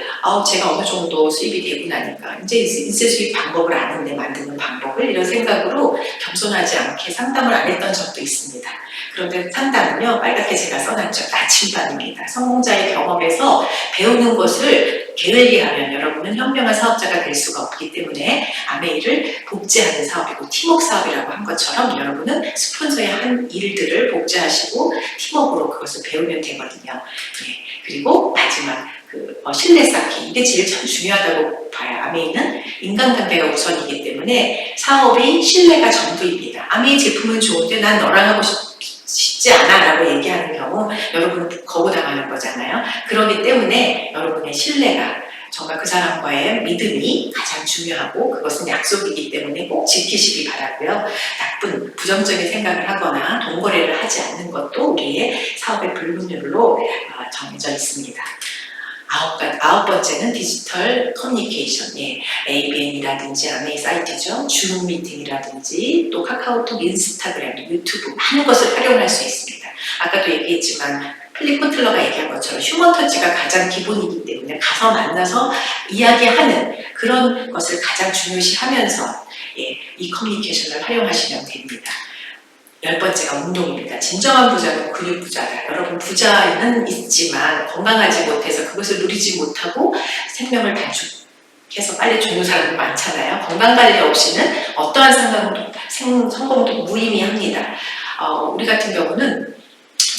제가 어느 정도 수입이 되고 나니까 이제 인세 수입 방법을 아는데 만드는 방법을 이런 생각으로 겸손하지 않게 상담을 안 했던 적도 있습니다. 그런데 상담은요, 빨갛게 제가 써놨죠. 나침반입니다. 성공자의 경험에서 배우는 것을 게을리하면 여러분은 현명한 사업자가 될 수가 없기 때문에 아메이를 복제하는 사업이고 팀워크 사업이라고 한 것처럼 여러분은 스폰서의 한 일들을 복제하시고 팀워크로 그것을 배우면 되거든요. 네. 그리고 마지막 신뢰 쌓기, 이게 제일 참 중요하다고 봐요. 아메이는 인간관계가 우선이기 때문에 사업이 신뢰가 전부입니다. 아메이 제품은 좋은데 난 너랑 하고 쉽지 않아 라고 얘기하는 경우 여러분은 거부당하는 거잖아요. 그렇기 때문에 여러분의 신뢰가, 정말 그 사람과의 믿음이 가장 중요하고 그것은 약속이기 때문에 꼭 지키시기 바라고요. 나쁜 부정적인 생각을 하거나 돈거래를 하지 않는 것도 우리의 사업의 불문율로 정해져 있습니다. 9번째는 디지털 커뮤니케이션, ABN이라든지 아메이 사이트죠, 줌 미팅이라든지 또 카카오톡, 인스타그램, 유튜브 많은 것을 활용할 수 있습니다. 아까도 얘기했지만 필립 코틀러가 얘기한 것처럼 휴먼 터치가 가장 기본이기 때문에 가서 만나서 이야기하는 그런 것을 가장 중요시하면서 이 커뮤니케이션을 활용하시면 됩니다. 10번째가 운동입니다. 진정한 부자는 근육 부자다. 여러분, 부자는 있지만 건강하지 못해서 그것을 누리지 못하고 생명을 단축해서 빨리 죽는 사람도 많잖아요. 건강관리 없이는 어떠한 성공도 무의미합니다. 우리 같은 경우는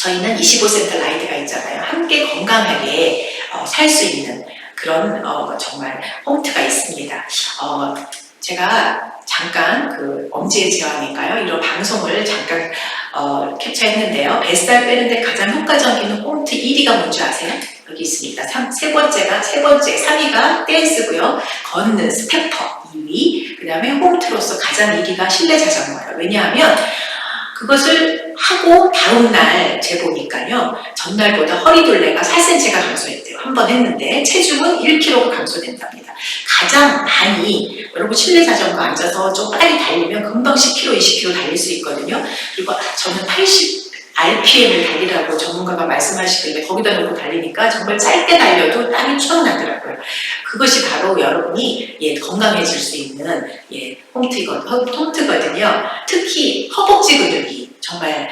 저희는 25센트 라이드가 있잖아요. 함께 건강하게 살 수 있는 그런 정말 홈트가 있습니다. 제가 잠깐 엄지의 제왕인가요? 이런 방송을 잠깐 캡처했는데요. 뱃살 빼는데 가장 효과적인 홈트 1위가 뭔지 아세요? 여기 있습니다. 3위가 댄스고요. 걷는 스태퍼 2위, 그 다음에 홈트로서 가장 1위가 실내 자전거예요. 왜냐하면 그것을 하고 다음날 재보니까요, 전날보다 허리둘레가 4cm가 감소했대요. 한 번 했는데 체중은 1kg가 감소된답니다. 가장 많이, 여러분 실내 자전거 앉아서 좀 빨리 달리면 금방 10km, 20km 달릴 수 있거든요. 그리고 저는 80 RPM을 달리라고 전문가가 말씀하시길래 거기다 놓고 달리니까 정말 짧게 달려도 땀이 추억 나더라고요. 그것이 바로 여러분이 건강해질 수 있는 홈트거든요. 특히 허벅지 근육이 정말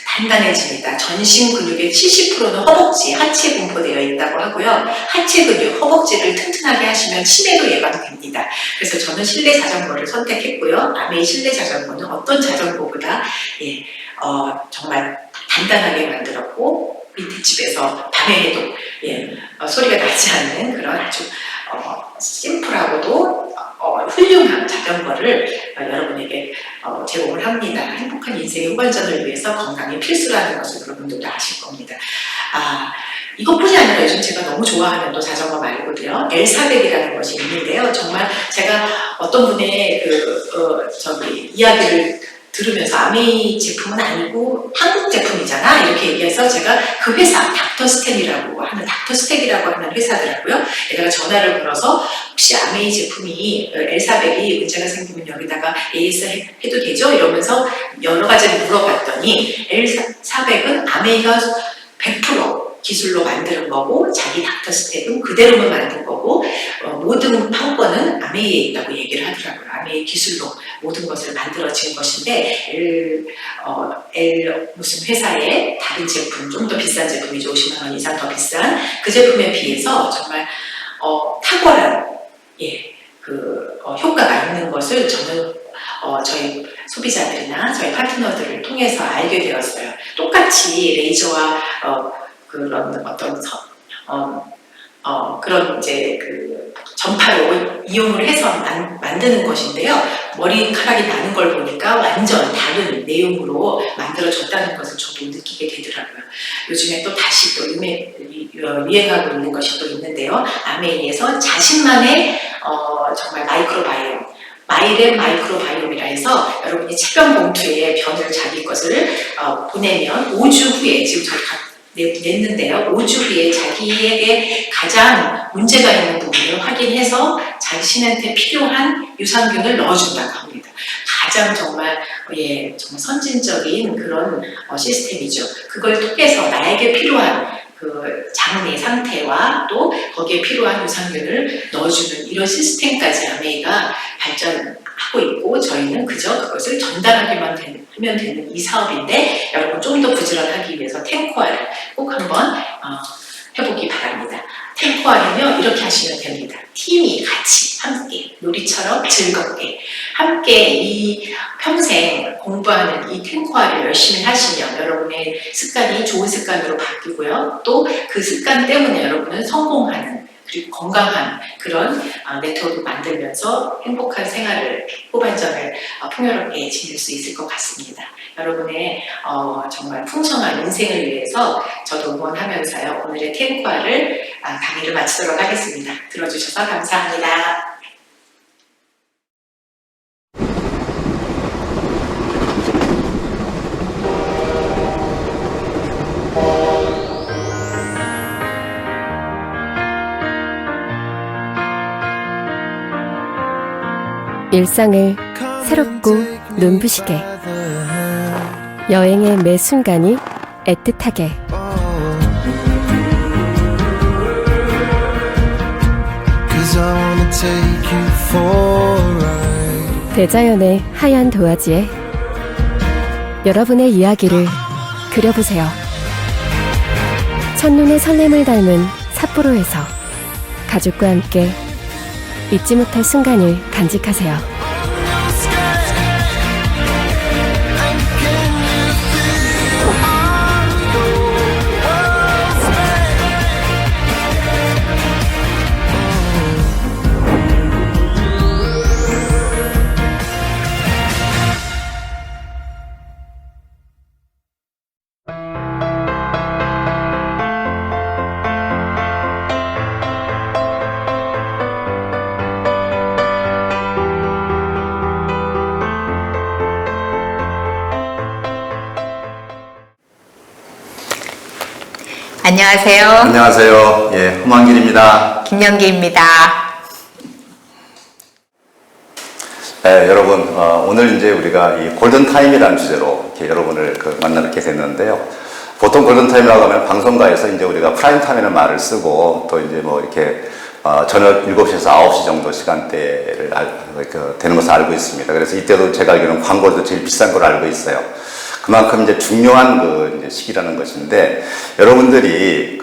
단단해집니다. 전신 근육의 70%는 허벅지, 하체에 분포되어 있다고 하고요. 하체 근육, 허벅지를 튼튼하게 하시면 치매도 예방됩니다. 그래서 저는 실내 자전거를 선택했고요. 아메이 실내 자전거는 어떤 자전거보다 정말 단단하게 만들었고 밑에 집에서 밤에 해도 소리가 나지 않는 그런 아주 심플하고도 훌륭한 자전거를 여러분에게 제공을 합니다. 행복한 인생의 후반전을 위해서 건강이 필수라는 것을 여러분들도 아실 겁니다. 이것뿐이 아니라 요즘 제가 너무 좋아하는 또 자전거 말고도요, L400이라는 것이 있는데요. 정말 제가 어떤 분의 이야기를 들으면서 아메이 제품은 아니고 한국 제품이잖아 이렇게 얘기해서 제가 그 회사 닥터스텍이라고 하는 회사더라고요. 내가 전화를 걸어서 혹시 아메이 제품이 L400이 문제가 생기면 여기다가 AS 해도 되죠? 이러면서 여러 가지를 물어봤더니 L400은 아메이가 100% 기술로 만드는 거고 자기 닥터스텍은 그대로만 만든 거고 모든 판권은 아메이에 있다고 얘기를 하더라고요. 아메이 기술로 모든 것을 만들어진 것인데 무슨 회사의 다른 제품, 좀 더 비싼 제품이죠. 50만 원 이상 더 비싼 그 제품에 비해서 정말 탁월한 효과가 있는 것을 저는 저희 소비자들이나 저희 파트너들을 통해서 알게 되었어요. 똑같이 레이저와 그런 어떤 그런 이제 그 전파를 이용을 해서 만드는 것인데요. 머리카락이 나는 걸 보니까 완전 다른 내용으로 만들어졌다는 것을 저도 느끼게 되더라고요. 요즘에 또 다시 또 유행하고 있는 것이 또 있는데요. 아메이에서 자신만의 정말 마이크로바이옴, 마이랩 마이크로바이옴이라 해서 여러분이 체변 봉투에 변을 자기 것을 보내면 5주 후에 지금 저희가 냈는데요. 5주 후에 자기에게 가장 문제가 있는 부분을 확인해서 자신한테 필요한 유산균을 넣어준다고 합니다. 가장 정말 정말 선진적인 그런 시스템이죠. 그걸 통해서 나에게 필요한 그 장내 상태와 또 거기에 필요한 유산균을 넣어주는 이런 시스템까지 아메이가 발전하고 있고 저희는 그저 그것을 전달하기만 하면 되는 이 사업인데 여러분 좀 더 부지런하기 위해서 탱코아를 꼭 한번 해보기 바랍니다. 탱코아는요 이렇게 하시면 됩니다. 팀이 같이 함께 놀이처럼 즐겁게 함께 이 평생 공부하는 이 탱코아를 열심히 하시면 여러분의 습관이 좋은 습관으로 바뀌고요. 또 그 습관 때문에 여러분은 성공하는 그리고 건강한 그런 네트워크 만들면서 행복한 생활을 후반전을 풍요롭게 지낼 수 있을 것 같습니다. 여러분의 정말 풍성한 인생을 위해서 저도 응원하면서요. 오늘의 탱코아를 강의를 마치도록 하겠습니다. 들어주셔서 감사합니다. 일상을 새롭고 눈부시게 여행의 매 순간이 애틋하게 대자연의 하얀 도화지에 여러분의 이야기를 그려보세요. 첫눈의 설렘을 닮은 삿포로에서 가족과 함께 잊지 못할 순간을 간직하세요. 안녕하세요. 안녕하세요. 예, 험한길입니다. 김영기입니다. 네, 여러분, 오늘 이제 우리가 이 골든타임이라는 주제로 이렇게 여러분을 만나 뵙게 됐는데요. 보통 골든타임이라고 하면 방송가에서 이제 우리가 프라임타임이라는 말을 쓰고 또 이제 뭐 이렇게 저녁 7시에서 9시 정도 시간대를 되는 것을 알고 있습니다. 그래서 이때도 제가 알기로는 광고도 제일 비싼 걸 알고 있어요. 그만큼 이제 중요한 이제 시기라는 것인데, 여러분들이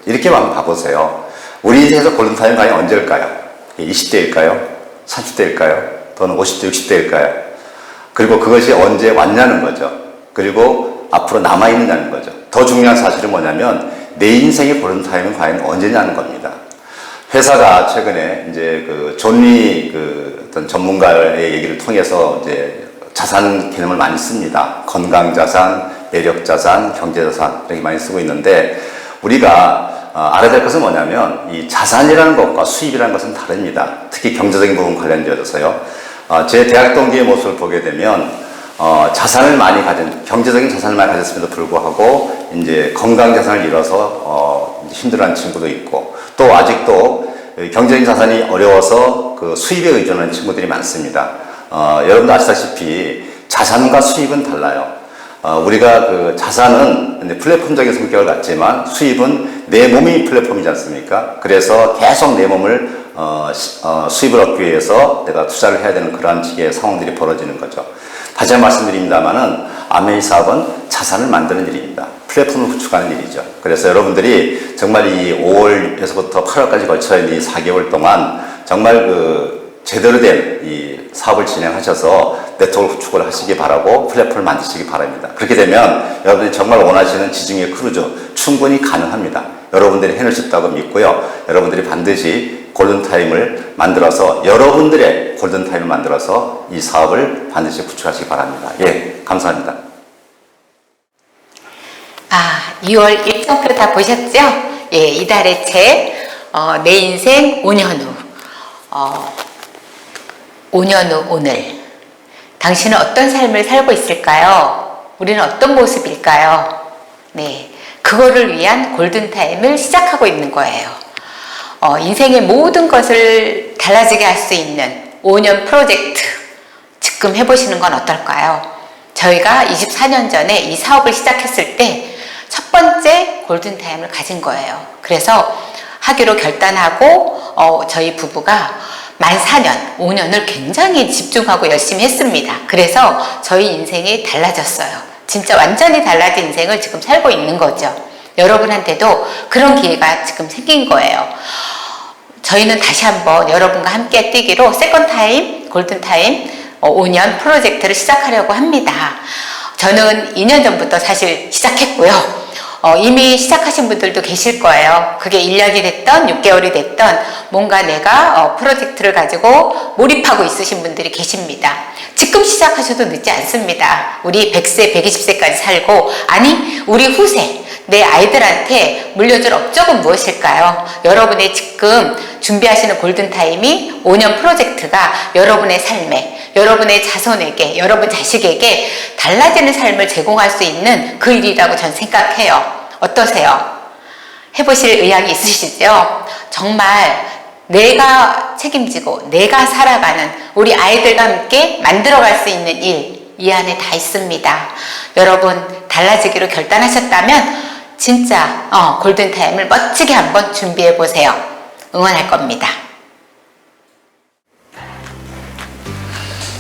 이렇게 한번 봐보세요. 우리 인생에서 골든타임 과연 언제일까요? 20대일까요? 30대일까요? 또는 50대, 60대일까요? 그리고 그것이 언제 왔냐는 거죠. 그리고 앞으로 남아있느냐는 거죠. 더 중요한 사실은 뭐냐면, 내 인생의 골든타임은 과연 언제냐는 겁니다. 회사가 최근에 이제 존리 어떤 전문가의 얘기를 통해서 이제 자산 개념을 많이 씁니다. 건강자산, 매력자산, 경제자산 이렇게 많이 쓰고 있는데, 우리가 알아야 될 것은 뭐냐면 이 자산이라는 것과 수입이라는 것은 다릅니다. 특히 경제적인 부분 관련되어서요. 제 대학 동기의 모습을 보게 되면 자산을 많이 가진, 경제적인 자산을 많이 가졌음에도 불구하고 이제 건강자산을 잃어서 힘들어하는 친구도 있고, 또 아직도 경제적인 자산이 어려워서 수입에 의존하는 친구들이 많습니다. 여러분도 아시다시피 자산과 수입은 달라요. 우리가 자산은 플랫폼적인 성격을 갖지만 수입은 내 몸이 플랫폼이지 않습니까? 그래서 계속 내 몸을 수입을 얻기 위해서 내가 투자를 해야 되는 그러한 식의 상황들이 벌어지는 거죠. 다시 한번 말씀드립니다만은 아메이 사업은 자산을 만드는 일입니다. 플랫폼을 구축하는 일이죠. 그래서 여러분들이 정말 이 5월에서부터 8월까지 걸쳐 있는 이 4개월 동안 정말 그 제대로 된 이 사업을 진행하셔서 네트워크 구축을 하시기 바라고 플랫폼을 만드시기 바랍니다. 그렇게 되면 여러분들이 정말 원하시는 지중해 크루즈 충분히 가능합니다. 여러분들이 해낼 수 있다고 믿고요. 여러분들이 반드시 골든타임을 만들어서 여러분들의 골든타임을 만들어서 이 사업을 반드시 구축하시기 바랍니다. 예, 감사합니다. 6월 일정표 다 보셨죠? 예, 이달의 책, 내 인생 5년 후. 5년 후 오늘. 당신은 어떤 삶을 살고 있을까요? 우리는 어떤 모습일까요? 네. 그거를 위한 골든타임을 시작하고 있는 거예요. 인생의 모든 것을 달라지게 할 수 있는 5년 프로젝트. 지금 해보시는 건 어떨까요? 저희가 24년 전에 이 사업을 시작했을 때 첫 번째 골든타임을 가진 거예요. 그래서 하기로 결단하고 저희 부부가 만 4년, 5년을 굉장히 집중하고 열심히 했습니다. 그래서 저희 인생이 달라졌어요. 진짜 완전히 달라진 인생을 지금 살고 있는 거죠. 여러분한테도 그런 기회가 지금 생긴 거예요. 저희는 다시 한번 여러분과 함께 뛰기로 세컨타임, 골든타임 5년 프로젝트를 시작하려고 합니다. 저는 2년 전부터 사실 시작했고요. 이미 시작하신 분들도 계실 거예요. 그게 1년이 됐던 6개월이 됐던 뭔가 내가 프로젝트를 가지고 몰입하고 있으신 분들이 계십니다. 지금 시작하셔도 늦지 않습니다. 우리 100세, 120세까지 살고 아니 우리 후세 내 아이들한테 물려줄 업적은 무엇일까요? 여러분의 지금 준비하시는 골든타임이 5년 프로젝트가 여러분의 삶에 여러분의 자손에게 여러분 자식에게 달라지는 삶을 제공할 수 있는 그 일이라고 전 생각해요. 어떠세요? 해보실 의향이 있으시죠? 정말 내가 책임지고 내가 살아가는 우리 아이들과 함께 만들어갈 수 있는 일 이 안에 다 있습니다. 여러분 달라지기로 결단하셨다면 진짜 골든타임을 멋지게 한번 준비해 보세요. 응원할 겁니다.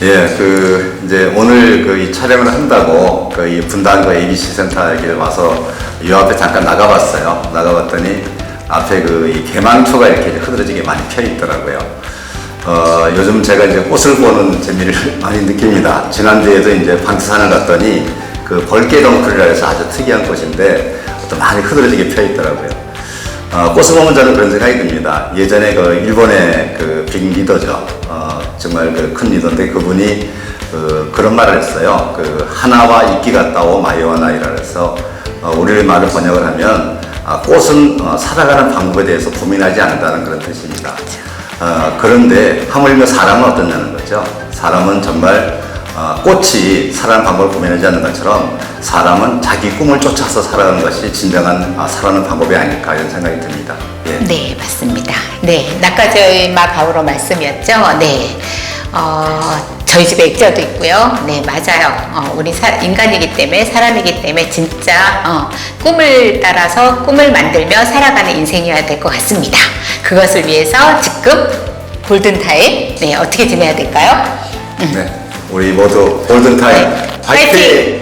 예, 이제 오늘 이 촬영을 한다고 이 분당구 ABC 센터 이렇게 와서 이 앞에 잠깐 나가봤어요. 나가봤더니 앞에 이 개망초가 이렇게 흐드러지게 많이 펴 있더라고요. 요즘 제가 이제 꽃을 보는 재미를 많이 느낍니다. 지난주에도 이제 방태산을 갔더니 벌개덩쿨이라 해서 아주 특이한 꽃인데 또 많이 흐드러지게 펴 있더라고요. 꽃을 보면 저는 그런 생각이 듭니다. 예전에 일본의 빅 리더죠. 정말 큰 리더인데 그분이 그런 말을 했어요. 하나와 이끼 같다오 마이와나이라 해서 우리 말을 번역을 하면 꽃은 살아가는 방법에 대해서 고민하지 않는다는 그런 뜻입니다. 그런데 하물며 사람은 어떠냐는 거죠. 사람은 정말 꽃이 살아가는 방법을 고민하지 않는 것처럼 사람은 자기 꿈을 쫓아서 살아가는 것이 진정한 살아가는 방법이 아닐까 이런 생각이 듭니다. 예. 네, 맞습니다. 네, 나카저이마 바오로 말씀이었죠. 네, 저희 집에 액자도 있고요. 네, 맞아요. 우리 인간이기 때문에 사람이기 때문에 진짜 꿈을 따라서 꿈을 만들며 살아가는 인생이어야 될 것 같습니다. 그것을 위해서 지금 골든타임 어떻게 지내야 될까요? 네, 우리 모두 골든타임 네. 화이팅!